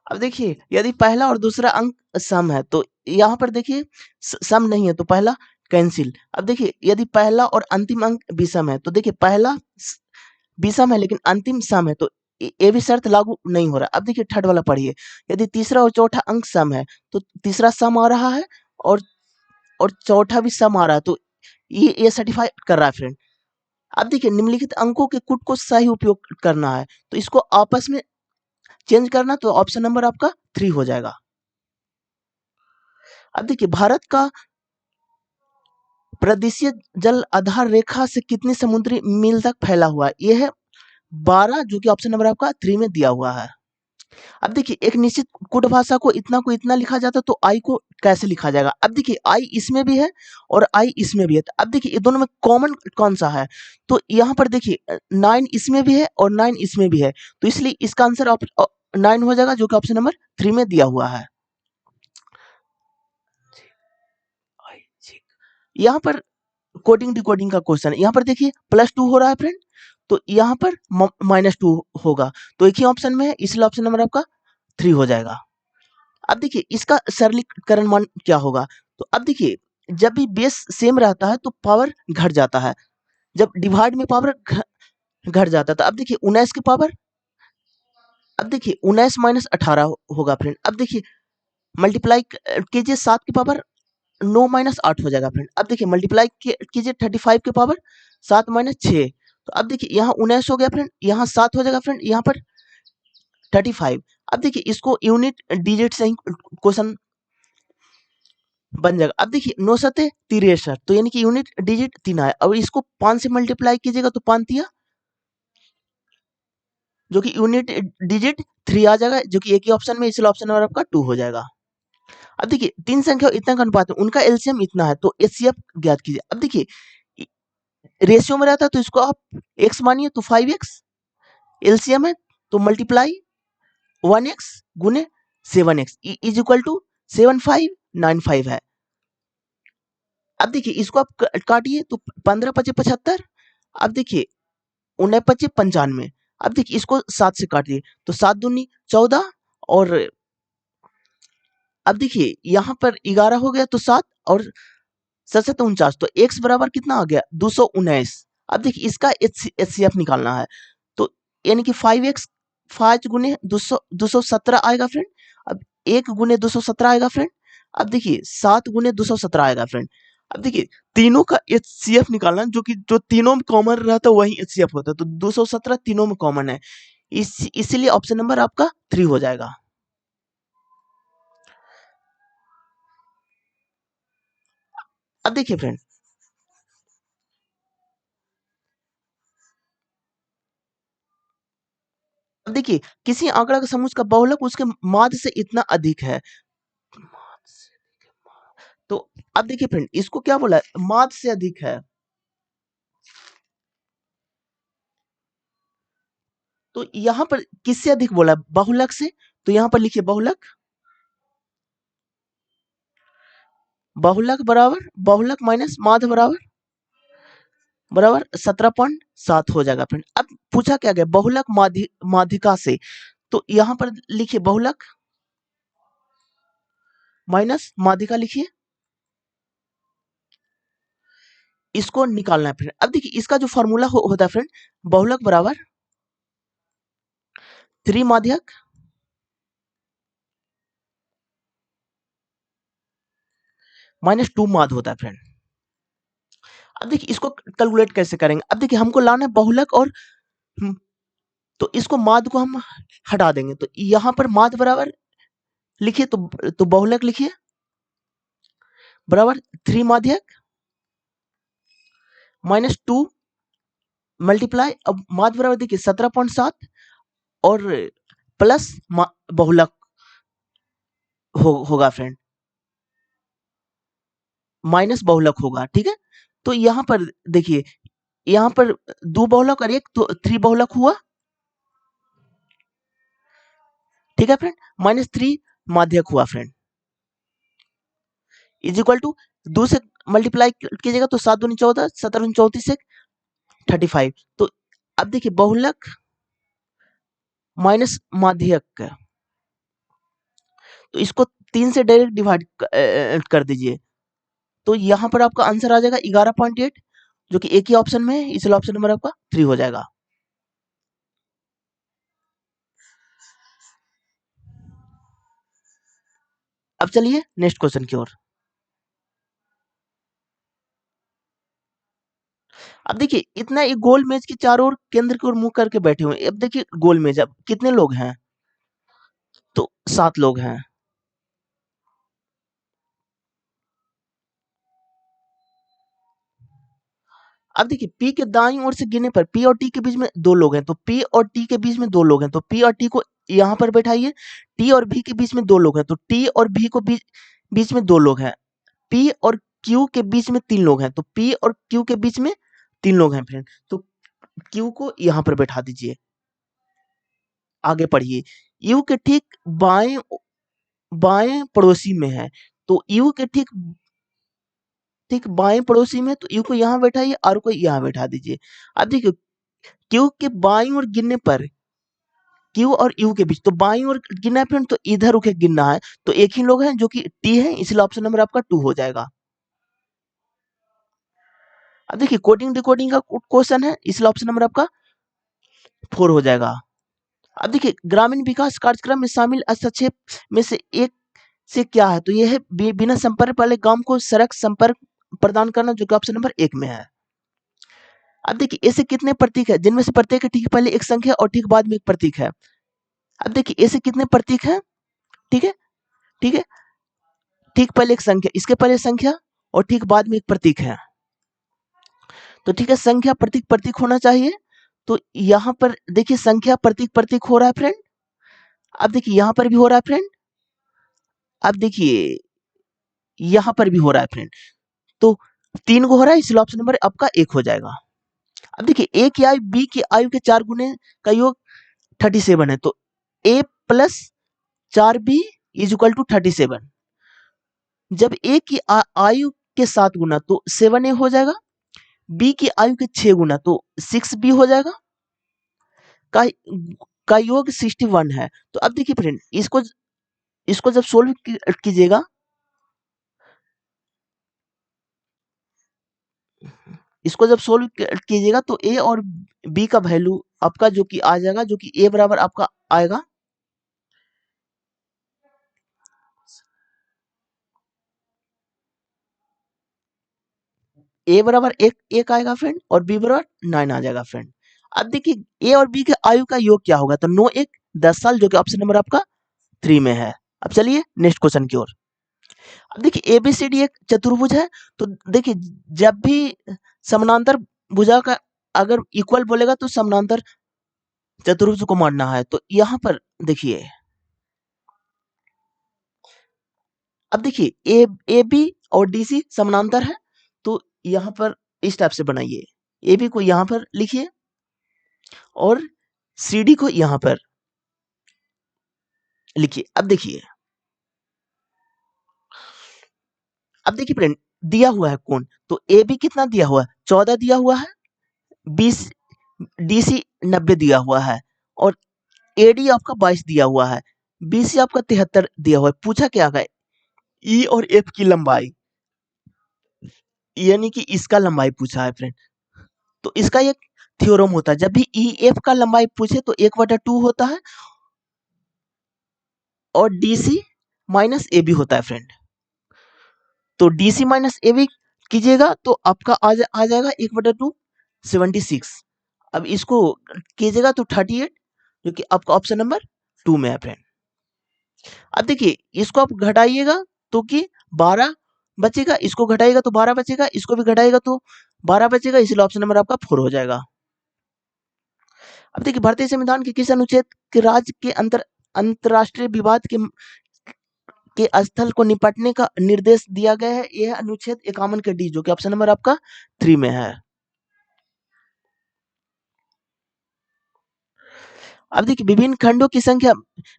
अब देखिए यदि पहला और दूसरा अंक सम है, तो यहाँ पर देखिए सम नहीं है, तो पहला कैंसिल। अब देखिए यदि पहला और अंतिम अंक विषम है, तो देखिए पहला विषम है लेकिन अंतिम सम है, तो ये भी शर्त लागू नहीं हो रहा। अब देखिए थर्ड वाला पढ़िए। यदि तीसरा और चौथा अंक सम है, तो तीसरा सम आ रहा है और चौथा भी सम आ रहा है, तो ये सर्टिफाई कर रहा है फ्रेंड। अब देखिए निम्नलिखित अंकों के कूट को सही उपयोग करना है, तो इसको आपस में चेंज करना, तो ऑप्शन नंबर आपका 3 हो जाएगा। अब देखिए भारत का प्रदेशीय जल आधार रेखा से कितनी समुद्री मील तक फैला हुआ है? ये है 12, जो कि ऑप्शन नंबर आपका 3 में दिया हुआ है। अब देखिए एक निश्चित कुट भाषा को इतना लिखा जाता है, तो आई को कैसे लिखा जाएगा? अब देखिए आई इसमें भी है और आई इसमें भी है। तो अब देखिए ये दोनों में कॉमन कौन सा है? तो यहाँ पर देखिए 9 इसमें भी है और 9 इसमें भी है, तो इसलिए इसका आंसर 9 हो जाएगा, जो कि ऑप्शन नंबर 3 में दिया हुआ है। यहाँ पर कोडिंग डिकोडिंग का क्वेश्चन है। यहाँ पर देखिए +2 हो रहा है फ्रेंड, तो यहाँ पर -2 होगा, तो एक ही ऑप्शन में है, इसलिए ऑप्शन नंबर आपका 3 हो जाएगा। अब देखिए इसका सरलीकरण मान क्या होगा? तो अब देखिए जब भी बेस सेम रहता है तो पावर घट जाता है, जब डिवाइड में पावर घट जाता है। तो अब देखिए 19 की पावर, अब देखिए 19 माइनस 18 होगा फ्रेंड। अब देखिए मल्टीप्लाई कीजिए 7 की पावर 9 माइनस 8 हो जाएगा फ्रेंड। अब देखिए मल्टीप्लाई कीजिए 35 की पावर 7 माइनस 6। तो अब देखिए यहाँ 19 हो गया फ्रेंड, यहाँ 7 हो जाएगा फ्रेंड, यहाँ पर 35। अब देखिए इसको यूनिट डिजिट से ही क्वेश्चन बन जाएगा। अब देखिए 9 सते 63, तो यानी कि यूनिट डिजिट 3 आया। और इसको 5 से मल्टीप्लाई कीजिएगा तो 5 तिया, जो कि यूनिट डिजिट 3 आ जाएगा, जो कि एक ही ऑप्शन में, इसलिए ऑप्शन नंबर आपका 2 हो जाएगा। अब देखिए 3 संख्या इतना का अनुपात है, उनका एलसीएम इतना है, तो एचसीएफ ज्ञात कीजिए। अब देखिए रेशियो में रहता है तो इसको आप x मानिए तो 5x, एलसीएम है तो मल्टीप्लाई 1x गुने 7x इज इक्वल टू 7595 है। अब देखिए इसको आप काटिए तो 15 पचे 75। अब देखिए 19 पचे 95। अब देखिए इसको 7 से काटिए तो 7 दूनी 14, और अब देखिए यहाँ पर 11 हो गया तो 7 और 7 से 49, तो x बराबर कितना आ गया 219। अब देखिए इसका एचसीएफ निकालना है, तो यानी कि 5x 5 गुने 217 आएगा फ्रेंड। अब 1 गुने 217 आएगा फ्रेंड। अब देखिए 7 गुने 217 आएगा फ्रेंड। अब देखिए तीनों का एचसीएफ निकालना है, जो कि जो तीनों में कॉमन रहता है वही एचसीएफ होता है, तो 217 तीनों में कॉमन है, इसीलिए ऑप्शन नंबर आपका 3 हो जाएगा। अब देखिए फ्रेंड, अब देखिए किसी आंकड़ा का समूह का बहुलक उसके माध्य से इतना अधिक है। तो अब देखिए फ्रेंड, इसको क्या बोला है, माध्य से अधिक है। तो यहाँ पर किससे अधिक बोला, बहुलक से। तो यहाँ पर लिखिए बहुलक, बहुलक बराबर बहुलक माइनस माध्य बराबर बराबर 17.7 हो जाएगा फ्रेंड। अब पूछा क्या गया, बहुलक माध्यिका से, तो यहाँ पर लिखिए बहुलक माइनस माध्यिका लिखिए, इसको निकालना है फ्रेंड। अब देखिए इसका जो फॉर्मूला होता है फ्रेंड, बहुलक बराबर 3 माध्यक माइनस 2 माध्य होता है फ्रेंड। अब देखिए इसको कैलकुलेट कैसे करेंगे, अब देखिए हमको लाना है बहुलक और तो इसको माध्य को हम हटा देंगे, तो यहाँ पर माध्य बराबर लिखिए, तो बहुलक लिखिए बराबर 3 माध्यक माइनस 2 मल्टीप्लाई, अब माध्य बराबर देखिए 17.7 और प्लस बहुलक होगा फ्रेंड, माइनस बहुलक होगा, ठीक है। तो यहाँ पर देखिए, यहाँ पर 2 बहुलक और 1, तो 3 बहुलक हुआ, ठीक है फ्रेंड, माइनस 3 माध्यक हुआ फ्रेंड, इज इक्वल टू 2 से मल्टीप्लाई कीजिएगा तो 7 दूनी 14, 17 दूनी 34 से 35। तो अब देखिए बहुलक माइनस माध्यक, तो इसको 3 से डायरेक्ट डिवाइड कर दीजिए, तो यहाँ पर आपका आंसर आ जाएगा 11.8, जो कि एक ही ऑप्शन में है, इसलिए ऑप्शन नंबर आपका 3 हो जाएगा। अब चलिए नेक्स्ट क्वेश्चन की ओर। अब देखिए इतना एक गोल मेज के चारों ओर केंद्र की ओर मुंह करके बैठे हुए हैं। अब देखिए गोल मेज, अब कितने लोग हैं, तो 7 लोग हैं। अब देखिए P के दाईं ओर से गिनने पर P और T के बीच में 2 लोग हैं, तो P और T के बीच में 2 लोग हैं, तो P और T को यहाँ पर बैठाइए। T और V के बीच में 2 लोग हैं, तो T और V को बीच में 2 लोग हैं। P और Q के बीच में 3 लोग हैं, तो P और Q के बीच में 3 लोग हैं फ्रेंड। तो Q को यहाँ पर बैठा दीजिए। आगे पढ़िए, U के ठीक बाएं बाएं पड़ोसी में है, तो U के ठीक ठीक बाएं पड़ोसी में, तो U को यहाँ बैठाइए, R को यहाँ बैठा दीजिए। अब देखिए Q के बाईं ओर गिनने पर Q और U के बीच, तो बाईं ओर गिनना है फ्रेंड, तो इधर होके गिनना है, तो एक ही लोग हैं जो कि T है, इसलिए ऑप्शन नंबर आपका 2 हो जाएगा। अब देखिए कोडिंग डिकोडिंग का क्वेश्चन है, इसलिए ऑप्शन नंबर आपका 4 हो जाएगा। अब देखिए ग्रामीण विकास कार्यक्रम में शामिल हस्तक्षेप में से एक से क्या है? तो ये है बिना संपर्क वाले गांव को सड़क संपर्क प्रदान करना, जो कि ऑप्शन नंबर 1 में है। अब देखिए ऐसे कितने प्रतीक है, जिनमें से प्रत्येक के ठीक पहले एक संख्या और ठीक बाद में एक प्रतीक है। अब देखिए ऐसे कितने प्रतीक है, ठीक है, ठीक है, ठीक पहले एक संख्या, इसके पहले संख्या और ठीक बाद में एक प्रतीक है। तो ठीक है, संख्या प्रतीक प्रतीक होना चाहिए। तो यहाँ पर देखिए संख्या प्रतीक प्रतीक हो रहा है फ्रेंड। अब देखिए यहाँ पर भी हो रहा है फ्रेंड। अब देखिए यहाँ पर भी हो रहा है फ्रेंड। तो 3 को हो रहा है, इसलिए ऑप्शन नंबर आपका 1 हो जाएगा। अब देखिए ए की आयु बी की आयु के 4 गुने का योग 37 है। तो a plus 4b is equal to 37। जब a की आयु के 7 गुना तो 7a हो जाएगा, b की आयु के 6 गुना तो 6b हो जाएगा, का का योग 61 है। तो अब देखिए फ्रेंड इसको जब सोल्व कीजिएगा, इसको जब सोल्व कीजिएगा तो a और b का वैल्यू आपका जो कि आ जाएगा, जो कि a बराबर आपका आएगा a बराबर 1 आएगा फ्रेंड, और b बराबर 9 आ जाएगा फ्रेंड। अब देखिए a और b के आयु का योग क्या होगा? तो 9 1 10 साल, जो कि ऑप्शन नंबर आपका 3 में है। अब चलिए नेक्स्ट क्वेश्चन की ओर। अब देखिए एबीसीडी एक चतुर्भुज है। तो देखिए जब भी समानांतर भुजा का अगर इक्वल बोलेगा तो समानांतर चतुर्भुज को मानना है। तो यहाँ पर देखिए, अब देखिए ए बी और डी सी समानांतर है। तो यहाँ पर इस टाइप से बनाइए, ए बी को यहाँ पर लिखिए और सी डी को यहाँ पर लिखिए। अब देखिए फ्रेंड दिया हुआ है कौन? तो ए बी कितना दिया हुआ है? 14 दिया हुआ है, 20 डी सी 90 दिया हुआ है, और एडी आपका 22 दिया हुआ है, बीसी आपका 73 दिया हुआ है। पूछा क्या गया? ई और एफ की लंबाई, यानी कि इसका लंबाई पूछा है फ्रेंड। तो इसका एक थ्योरम होता है, जब भी ई एफ का लंबाई पूछे तो 1/2 होता है और डीसी माइनस ए बी होता है फ्रेंड। तो डीसी माइनस ए बी कीजिएगा तो आपका आ जाएगा 1/2 76। अब इसको कीजिएगा तो 38, जो कि आपका ऑप्शन नंबर 2 में है फ्रेंड। अब देखिए इसको आप घटाइएगा तो कि 12 बचेगा, इसको घटाइएगा तो 12 बचेगा, इसको भी घटाइएगा तो 12 बचेगा, इसलिए ऑप्शन नंबर आपका 4 हो जाएगा। अब देखिए भारतीय संविधान के किस अनुच्छेद के राज्य के अंतरराष्ट्रीय विवाद के स्थल को निपटने का निर्देश दिया गया है? यह अनुच्छेद 51 के डी, जो कि ऑप्शन नंबर आपका 3 में है। अब देखिए विभिन्न खंडों की संख्या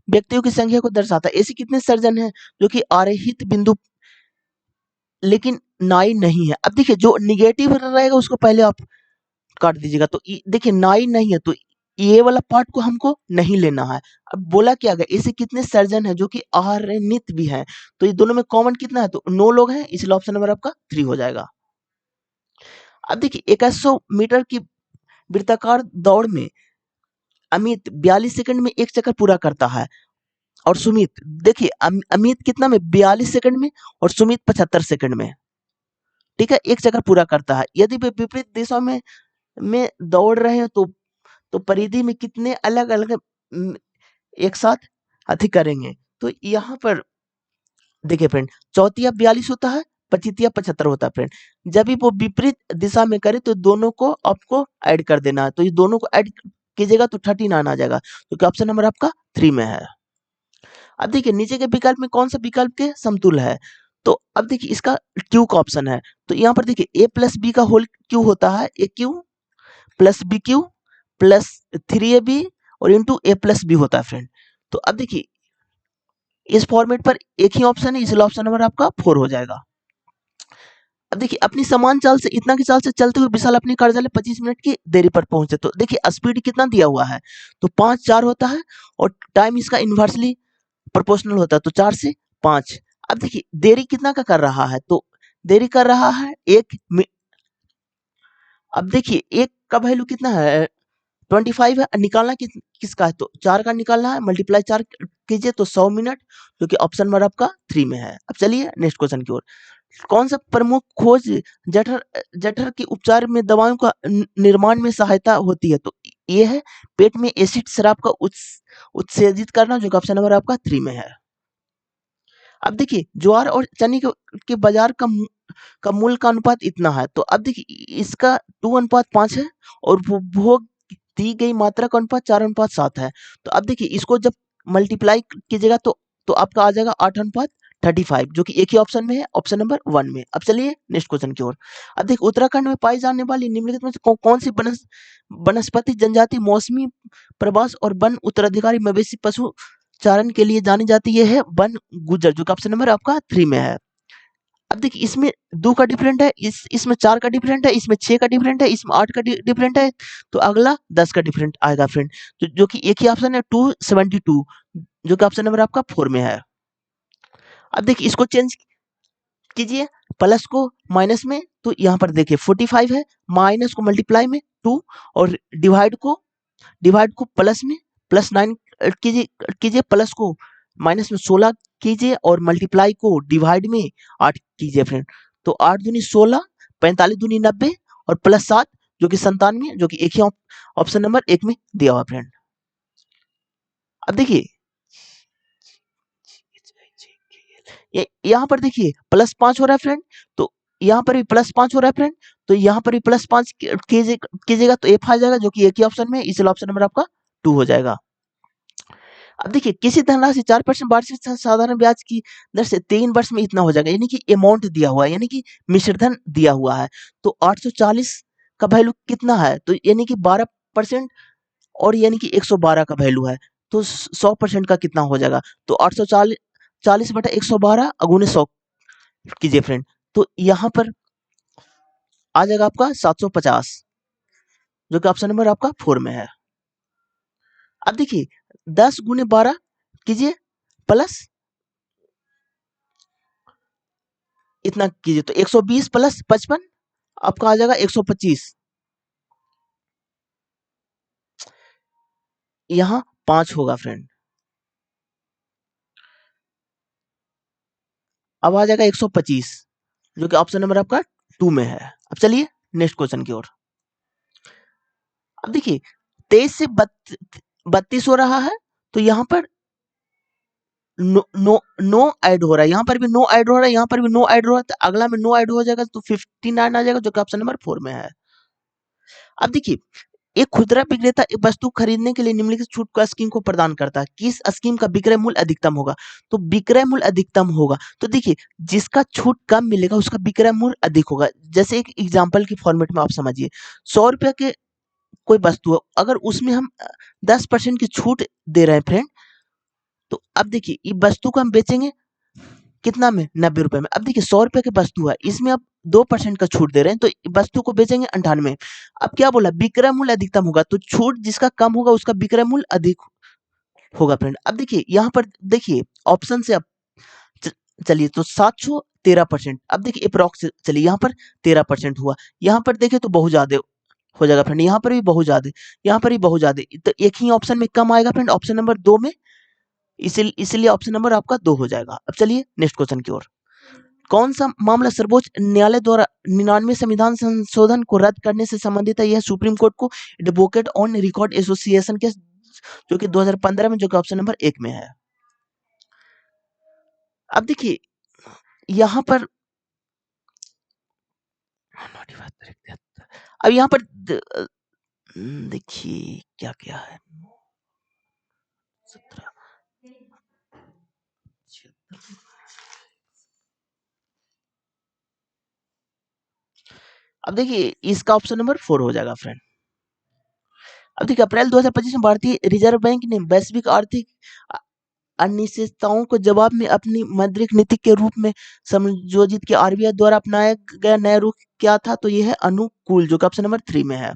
व्यक्तियों की संख्या को दर्शाता है। ऐसे कितने सर्जन हैं जो कि आरेहित बिंदु लेकिन नाई नहीं है? अब देखिए जो निगेटिव रहेगा उसको पहले आप काट दीजिएगा। तो देखिए नाई नहीं है, तो ये वाला पार्ट को हमको नहीं लेना है। अब बोला क्या गया, ऐसे कितने सर्जन है जो कि आहारनित भी है? तो ये दोनों में कॉमन कितना है? तो 9 लोग हैं, इसलिए ऑप्शन नंबर आपका 3 हो जाएगा। अब देखिए 2100 मीटर की वृत्ताकार दौड़ में अमित 42 सेकंड में एक चक्कर पूरा करता है, और सुमित देखिए अमित कितना में 42 सेकंड में, और सुमित 75 सेकंड में, ठीक है, एक चक्कर पूरा करता है। यदि वे विपरीत दिशा में दौड़ रहे हैं तो परिधि में कितने अलग अलग एक साथ अति करेंगे? तो यहाँ पर देखिए फ्रेंड चौथिया 42 होता है, पचितिया 75 होता है फ्रेंड। जब भी वो विपरीत दिशा में करे तो दोनों को आपको ऐड कर देना है। तो ये दोनों को ऐड कीजिएगा तो 39 आ जाएगा, क्योंकि ऑप्शन नंबर आपका 3 में है। अब देखिए नीचे के विकल्प में कौन सा विकल्प के समतुल्य है? तो अब देखिए इसका क्यू का ऑप्शन है। तो यहाँ पर देखिए ए प्लस बी का होल क्यू होता है, A cube plus B cube plus 3ab और इंटू ए प्लस बी होता है फ्रेंड। तो अब देखिए इस फॉर्मेट पर एक ही ऑप्शन है, इसलिए ऑप्शन नंबर आपका 4 हो जाएगा। अब देखिए अपनी समान चाल से इतना की चाल से चलते हुए विशाल अपने कार्यालय 25 मिनट की देरी पर पहुंचे। तो देखिए स्पीड कितना दिया हुआ है? तो 5 4 होता है, और टाइम इसका इन्वर्सली प्रोपोर्शनल होता है, तो 4 से 5। अब देखिए देरी कितना का कर रहा है? तो देरी कर रहा है 1 अब देखिए 1 का वैल्यू कितना है? 25 है, निकालना किसका है तो 4 का निकालना है, मल्टीप्लाई 4 कीजिए तो 100 मिनट, जो कि ऑप्शन नंबर आपका 3 में है। अब चलिए नेक्स्ट क्वेश्चन की ओर। कौन सा प्रमुख खोज जठर जठर के उपचार में दवाओं का निर्माण में सहायता होती है तो ये है पेट में एसिड शराब का उत्सर्जित करना, जो कि ऑप्शन नंबर आपका 3 में है। अब देखिए ज्वार और चने के बाजार का मूल का अनुपात इतना है, तो अब देखिए इसका 2:5 है और उपभोग दी गई मात्रा का अनुपात 4:7 है। तो अब देखिए इसको जब मल्टीप्लाई कीजिएगा तो आपका आ जाएगा 8:35, जो कि एक ही ऑप्शन में है, ऑप्शन नंबर 1 में। अब चलिए नेक्स्ट क्वेश्चन की ओर। अब देखिए उत्तराखंड में पाई जाने वाली निम्नलिखित में से कौन सी वनस्पति जनजाति मौसमी प्रवास और वन उत्तराधिकारी मवेशी पशु चारण के लिए जानी जाती है वन गुज्जर, जो कि ऑप्शन नंबर आपका 3 में है। अब देखिए इसमें 2 का डिफरेंट है, इसमें 4 का डिफरेंट है, इसमें 6 का डिफरेंट है, इसमें 8 का डिफरेंट है, तो अगला 10 का डिफरेंट आएगा फ्रेंड, जो कि एक ही ऑप्शन है 272, जो कि ऑप्शन नंबर आपका 4 में है। अब देखिए इसको चेंज कीजिए, प्लस को माइनस में, तो यहाँ पर देखिए 45 है, माइनस को मल्टीप्लाई में 2 और डिवाइड को प्लस में प्लस 9 कीजिए कीजिए, प्लस को माइनस में 16 कीजिए और मल्टीप्लाई को डिवाइड में 8 कीजिए फ्रेंड। तो 8 दूनी 16, 45 दूनी 90 और प्लस 7 जो कि 97, जो कि एक ही ऑप्शन नंबर 1 में दिया हुआ फ्रेंड। अब देखिए यहाँ पर देखिए +5 हो रहा है फ्रेंड, तो यहाँ पर भी +5 हो रहा है फ्रेंड, तो यहाँ पर भी +5 कीजिएगा तो F आ जाएगा, जो कि एक ही ऑप्शन में, इसलिए ऑप्शन नंबर आपका 2 हो जाएगा। अब देखिए किसी धनराशि 4% वार्षिक साधारण ब्याज की दर से 3 वर्ष में इतना हो जाएगा, यानी कि अमाउंट दिया हुआ है, यानी कि मिश्र धन दिया हुआ है, तो 840 का वैल्यू कितना है तो यानी कि 12% और यानी कि 112 का वैल्यू है, तो 100% का कितना हो जाएगा तो 840 बटा 112 अगुने 100 कीजिए फ्रेंड, तो यहाँ पर आ जाएगा आपका 750, जो कि ऑप्शन नंबर आपका 4 में है। अब देखिए 10 गुने 12 कीजिए प्लस इतना कीजिए तो 120 प्लस 55 आपका आ जाएगा 125, यहाँ 5 होगा फ्रेंड, अब आ जाएगा 125, जो कि ऑप्शन नंबर आपका 2 में है। अब चलिए नेक्स्ट क्वेश्चन की ओर। अब देखिए 23 से 32 हो रहा है, तो यहाँ पर नो नो नो ऐड हो रहा है, यहाँ पर भी नो ऐड हो रहा है, यहाँ पर भी नो ऐड हो रहा है, तो अगला में नो ऐड हो जाएगा तो 59 आ जाएगा, जो कि ऑप्शन नंबर 4 में है। अब देखिए एक खुदरा विक्रेता एक वस्तु खरीदने के लिए निम्नलिखित छूट का स्कीम को प्रदान करता है, किस स्कीम का विक्रय मूल्य अधिकतम होगा तो विक्रय मूल्य अधिकतम होगा, तो देखिए जिसका छूट कम मिलेगा उसका विक्रय मूल्य अधिक होगा। जैसे एक एग्जांपल की फॉर्मेट में आप समझिए, 100 रुपए के कोई वस्तु है, अगर उसमें हम 10% की छूट दे रहे हैं फ्रेंड, तो अब देखिए ये वस्तु को हम बेचेंगे कितना में 90 रुपए में। अब देखिए 100 रुपए की वस्तु है, इसमें आप 2% का छूट दे रहे हैं, तो वस्तु को बेचेंगे 98। अब क्या बोला विक्रय मूल्य अधिकतम होगा, तो छूट जिसका कम होगा उसका विक्रय मूल्य अधिक होगा फ्रेंड। अब देखिए यहाँ पर देखिए ऑप्शन से आप चलिए तो 713%, अब देखिए अप्रोक्स चलिए यहाँ पर 13% हुआ, यहाँ पर देखिए तो बहुत ज्यादा हो जाएगा फ्रेंड, यहाँ पर भी बहुत ज्यादा, यहाँ पर भी बहुत ज्यादा, तो एक ही ऑप्शन में कम आएगा फ्रेंड, ऑप्शन नंबर 2 में, इसलिए ऑप्शन नंबर आपका 2 हो जाएगा। अब चलिए नेक्स्ट क्वेश्चन की ओर। कौन सा मामला सर्वोच्च न्यायालय द्वारा 99 संविधान संशोधन को रद्द करने से संबंधित है, यह सुप्रीम कोर्ट को एडवोकेट ऑन रिकॉर्ड एसोसिएशन के, जो कि 2015 में, जो कि ऑप्शन नंबर 1 में है। अब देखिए यहाँ पर अब यहाँ पर देखिए क्या क्या है 17 अब देखिए इसका ऑप्शन नंबर 4 हो जाएगा फ्रेंड। अब देखिए अप्रैल 2025 में भारतीय रिजर्व बैंक ने वैश्विक आर्थिक अनिश्चितताओं को जवाब में अपनी मौद्रिक नीति के रूप में संयोजित किया, आरबीआई द्वारा अपनाया गया नया रुख क्या था तो यह है अनुकूल, जो कि ऑप्शन नंबर 3 में है।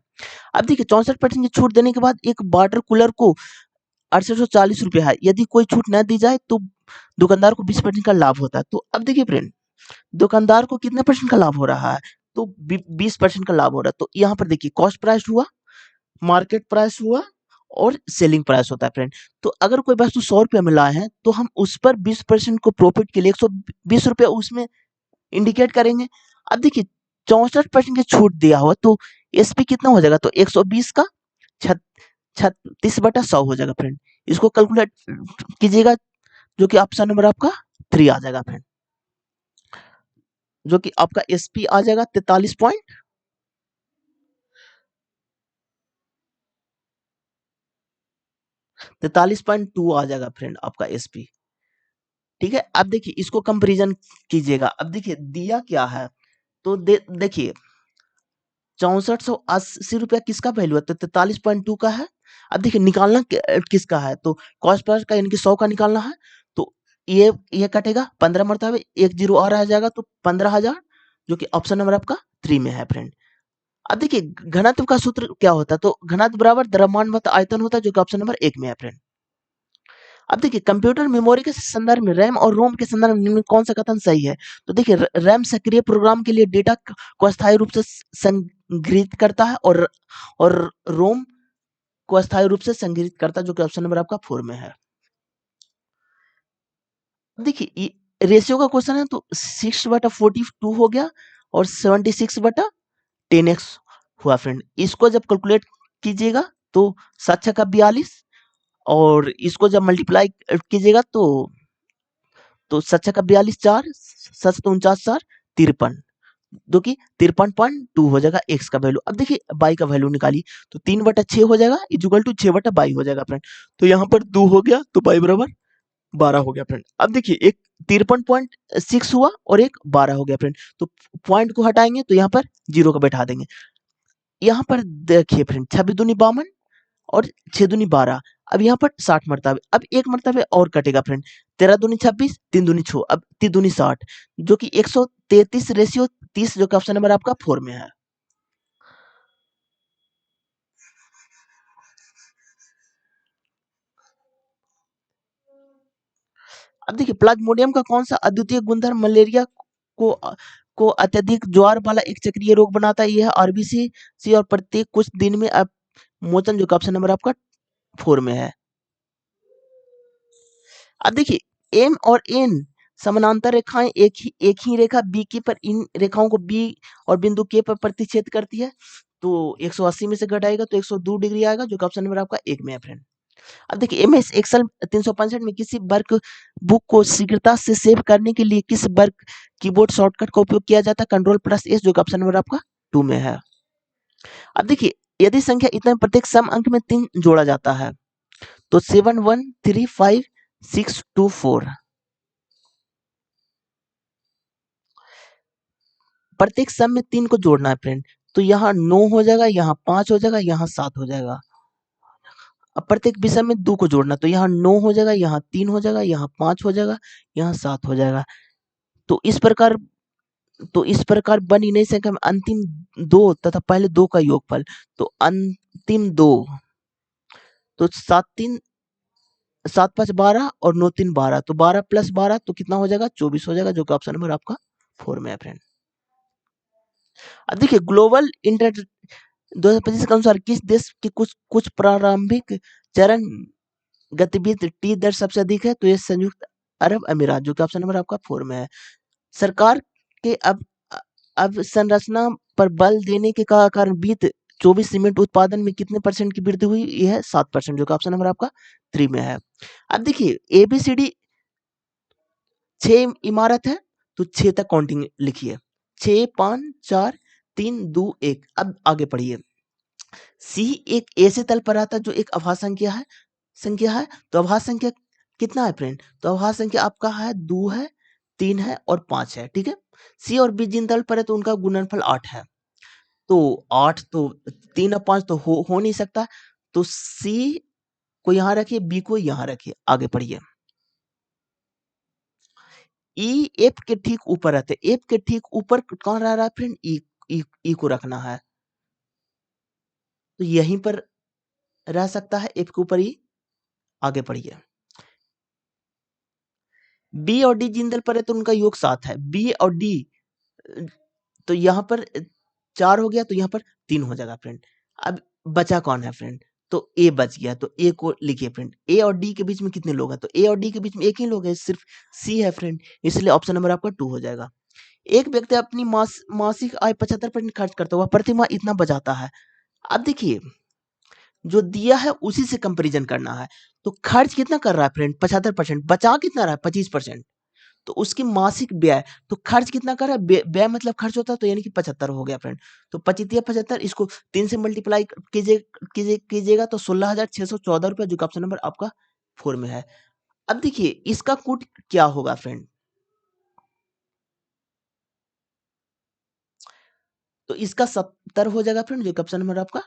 अब देखिए 64% की छूट देने के बाद एक वाटर कूलर को 840 रुपये है, यदि कोई छूट न दी जाए तो दुकानदार को 20% का लाभ होता है। तो अब देखिए फ्रेंड दुकानदार को कितने परसेंट का लाभ हो रहा है तो 20% का लाभ हो रहा है, तो यहाँ पर देखिए कॉस्ट प्राइस हुआ मार्केट प्राइस हुआ और सेलिंग प्राइस होता है फ्रेंड। तो अगर कोई वस्तु 100 रुपये में लाए हैं तो हम उस पर 20% को प्रॉफिट के लिए 120 रुपये उसमें इंडिकेट करेंगे। अब देखिए 64% की छूट दिया हुआ तो एसपी कितना हो जाएगा, तो 120 का 36/100 हो जाएगा फ्रेंड। इसको कैलकुलेट कीजिएगा जो कि ऑप्शन नंबर आपका 3 आ जाएगा फ्रेंड, जो कि आपका एसपी आ जाएगा 43.2 आ जाएगा फ्रेंड आपका एसपी। ठीक है, अब देखिए इसको कंपैरिजन कीजिएगा। अब देखिए दिया क्या है, तो देखिए 6480 रुपया किसका वैल्यू है, तो 43.2 का है। अब देखिए निकालना किसका है, तो कॉस्ट पर का यानी कि 100 का निकालना है। तो ये कटेगा 15 मरतबे, एक जीरो और आ जाएगा तो 15,000, जो कि ऑप्शन नंबर आपका 3 में है फ्रेंड। अब देखिए घनत्व का सूत्र क्या होता है, तो घनत्व बराबर द्रव्यमान बटा आयतन होता है, जो कि ऑप्शन नंबर 1 में है फ्रेंड। अब देखिए कंप्यूटर मेमोरी के संदर्भ में रैम और रोम के संदर्भ में निम्न कौन सा कथन सही है, तो देखिए रैम सक्रिय प्रोग्राम के लिए डेटा को अस्थायी रूप से संग्रहित करता है और रोम को अस्थायी रूप से संग्रहित करता है, जो कि ऑप्शन नंबर आपका 4 में है। देखिए रेशियो का क्वेश्चन है तो 6/42 हो गया और 76/10x हुआ फ्रेंड। इसको जब कैलकुलेट कीजिएगा तो 7 का 42 और इसको जब मल्टीप्लाई कीजिएगा तो 7 का 42 4, 7 49 4 53, जो कि 53.2 हो जाएगा एक्स का वैल्यू। अब देखिए बाई का वैल्यू निकाली तो 3/6 हो जाएगा इक्वल टू 6/22 हो जाएगा फ्रेंड। तो यहाँ पर 2 हो गया तो बाई बराबर 12 हो गया फ्रेंड। अब देखिए एक 53.6 हुआ और एक 12 हो गया फ्रेंड, तो पॉइंट को हटाएंगे तो यहाँ पर जीरो को बैठा देंगे। यहाँ पर देखिए फ्रेंड 26 दूनी 52 और 6 दूनी 12, अब यहाँ पर 60 मरतबे, अब एक मरतबे और कटेगा फ्रेंड, 13 दूनी 26, 3 दूनी 6, अब 3 दूनी 60, जो कि 133 रेशियो 30, जो कि ऑप्शन नंबर आपका 4 में है। अब देखिए प्लाज्मोडियम का कौन सा अद्वितीय गुणधर्म मलेरिया को को अत्यधिक ज्वार वाला एक चक्रीय रोग बनाता है, यह आरबीसी सी और प्रत्येक कुछ दिन में अब मोचन, जो कि ऑप्शन नंबर आपका 4 में है। अब देखिए एम और एन समानांतर रेखाएं एक ही रेखा बी के पर इन रेखाओं को बी और बिंदु के पर प्रतिच्छेद करती है, तो 180 में से घटाएगा तो 102 डिग्री आएगा, जो कि ऑप्शन नंबर आपका 1 में है फ्रेंड। अब देखिए एमएस एक्सेल 365 में किसी वर्क बुक को शीघ्रता से सेव करने के लिए किस वर्क कीबोर्ड शॉर्टकट का उपयोग किया जाता है, कंट्रोल+S, जो कि ऑप्शन नंबर आपका 2 में है। अब देखिए यदि संख्या इतने प्रत्येक सम अंक में 3 जोड़ा जाता है तो 7 1 3 5 6 2 4, प्रत्येक सम में 3 को जोड़ना है फ्रेंड, तो यहाँ 9 हो जाएगा, यहाँ 5 हो जाएगा, यहाँ 7 हो जाएगा। अब प्रत्येक विषम में 2 को जोड़ना, तो यहाँ 9 हो जाएगा, यहाँ 3 हो जाएगा, यहाँ 5 हो जाएगा, यहाँ 7 हो जाएगा। तो इस प्रकार बन ही नहीं सके अंतिम 2 तथा पहले 2 का योगफल, तो अंतिम 2, तो 7 5 12 और 9 3 12, तो 12+12 तो कितना हो जाएगा 24 हो जाएगा, जो कि ऑप्शन नंबर आपका 4 में है फ्रेंड। अब देखिए ग्लोबल इंटर 2025 के अनुसार किस देश की कुछ कुछ प्रारंभिक चरण गतिविधि टी दर सबसे अधिक है, तो ये संयुक्त अरब अमीरात, जो कि ऑप्शन नंबर आपका 4 में है। सरकार के अब संरचना पर बल देने के कारण बीत 24 सीमेंट उत्पादन में कितने परसेंट की वृद्धि हुई, यह है 7%, जो कि ऑप्शन नंबर आपका 3 में है। अब देखिए एबीसीडी 6 इमारत है तो 6 तक काउंटिंग लिखिए, 6 5 4 3 2 1। अब आगे पढ़िए। सी एक ऐसे तल पर आता है जो एक अभाज्य संख्या है, तो अभाज्य संख्या कितना है फ्रेंड, तो अभाज्य संख्या आपका है 2 है, 3 है और 5 है। ठीक है, सी और बी जिन तल पर है तो उनका गुणनफल 8 है, तो 8 तो 3 और 5 तो हो नहीं सकता, तो सी को यहाँ रखिए, बी को यहाँ रखिए। आगे पढ़िए। ई एफ के ठीक ऊपर रहते, एफ के ठीक ऊपर कौन रह रहा है फ्रेंड, ई को रखना है, तो यहीं पर रह सकता है एफ के ऊपर ई। आगे पढ़िए। बी और डी जिन तल पर है तो उनका योग 7 है, बी और डी तो यहाँ पर 4 हो गया तो यहाँ पर 3 हो जाएगा फ्रेंड। अब बचा कौन है फ्रेंड? तो ए बच गया, तो ए को लिखिए फ्रेंड। ए और डी के बीच में कितने लोग हैं? तो ए और डी के बीच में एक ही लोग है, सिर्फ सी है फ्रेंड, इसलिए ऑप्शन नंबर आपका 2 हो जाएगा। एक व्यक्ति अपनी मासिक आय 75% खर्च करता हुआ प्रति माह इतना बचाता है। अब देखिए, जो दिया है उसी से कंपैरिजन करना है। तो खर्च कितना कर रहा है फ्रेंड? 75%। बचा कितना रहा है? 25%। तो उसकी मासिक व्यय, तो खर्च कितना कर रहा है? व्यय मतलब खर्च होता है, तो यानी कि 75 हो गया फ्रेंड। तो 25 75, इसको 3 से मल्टीप्लाई कीजिएगा तो 16,614 रुपया, जो कि ऑप्शन नंबर आपका 4 में है। अब देखिए इसका कूट क्या होगा फ्रेंड? तो इसका 70 हो जाएगा फ्रेंड, जो कि ऑप्शन नंबर आपका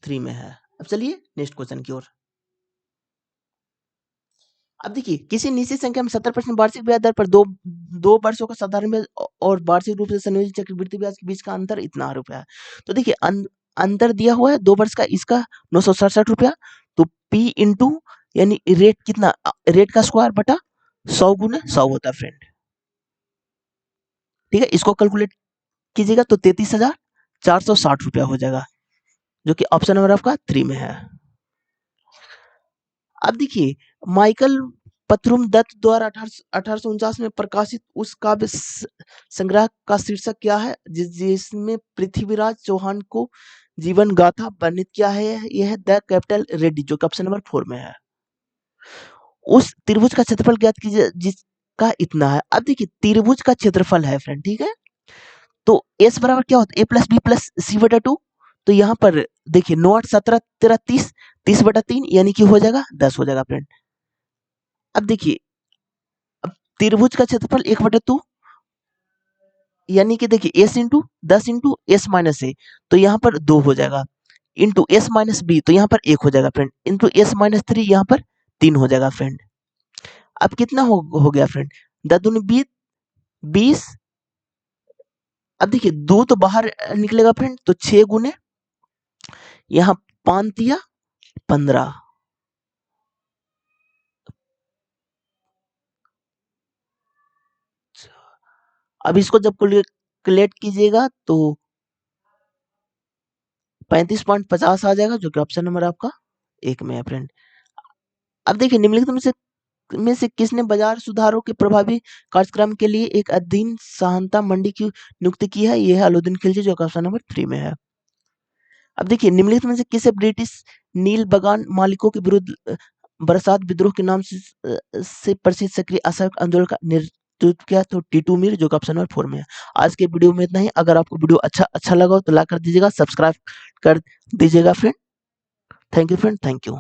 3 में है। अब चलिए नेक्स्ट क्वेश्चन की ओर। अब देखिए, किसी निश्चित संख्या में 70% वार्षिक ब्याज दर पर दो वर्षों का साधारण ब्याज और वार्षिक रूप से संयोजित चक्रवृद्धि ब्याज के बीच का अंतर इतना रुपया है। तो देखिए अंतर दिया हुआ है 2 वर्ष का, इसका 967 रुपया। तो पी इंटू यानी रेट कितना, रेट का स्क्वायर बटा 100 गुना 100 होता है फ्रेंड। ठीक है, इसको कैलकुलेट कीजिएगा तो 33,460 रुपया हो जाएगा, जो कि ऑप्शन नंबर आपका 3 में है। अब देखिए, माइकल पथरुम दत्त द्वारा 1849 में प्रकाशित उस काव्य संग्रह का शीर्षक क्या है, जिसमें पृथ्वीराज चौहान को जीवन गाथा वर्णित किया है? यह है द कैपिटल रेड्डी, जो कि ऑप्शन नंबर 4 में है। उस त्रिभुज का क्षेत्रफल ज्ञात कीजिए जिसका इतना है। अब देखिए, त्रिभुज का क्षेत्रफल है फ्रेंड, ठीक है, तो एस बराबर क्या होता है? ए प्लस बी प्लस सी बटा 2। तो यहाँ पर देखिए 9 8 17 13 30, 30 बटा 3 यानी कि हो जाएगा 10 हो जाएगा फ्रेंड। अब देखिए, अब त्रिभुज का क्षेत्रफल 1/2, यानी कि देखिए S into 10 into S minus A, तो यहाँ पर 2 हो जाएगा, इंटू एस माइनस बी, तो यहाँ पर 1 हो जाएगा फ्रेंड, इंटू एस माइनस 3, यहाँ पर 3 हो जाएगा फ्रेंड। अब कितना हो गया फ्रेंड? 10 दूनी 20, 20। अब देखिए 2 तो बाहर निकलेगा फ्रेंड, तो 6 गुने यहाँ 5 दिया 15। अब इसको जब कैलकुलेट कीजिएगा तो 35.50 आ जाएगा, जो कि ऑप्शन नंबर आपका 1 में है फ्रेंड। अब देखिए, निम्नलिखित में से किसने बाजार सुधारों के प्रभावी कार्यक्रम के लिए एक अधीन सहायता मंडी की नियुक्ति की है? यह है अलाउद्दीन खिलजी, जो कि ऑप्शन नंबर 3 में है। अब देखिए, निम्नलिखित में से किसे ब्रिटिश नील बागान मालिकों के विरुद्ध बरसात विद्रोह के नाम से प्रसिद्ध सक्रिय असहयोग आंदोलन का नेतृत्व किया? तो टीटू मीर, जो कि ऑप्शन नंबर 4 में है। आज के वीडियो में इतना ही। अगर आपको वीडियो अच्छा लगा हो तो लाइक कर दीजिएगा, सब्सक्राइब कर दीजिएगा friend. Thank you friend, thank you.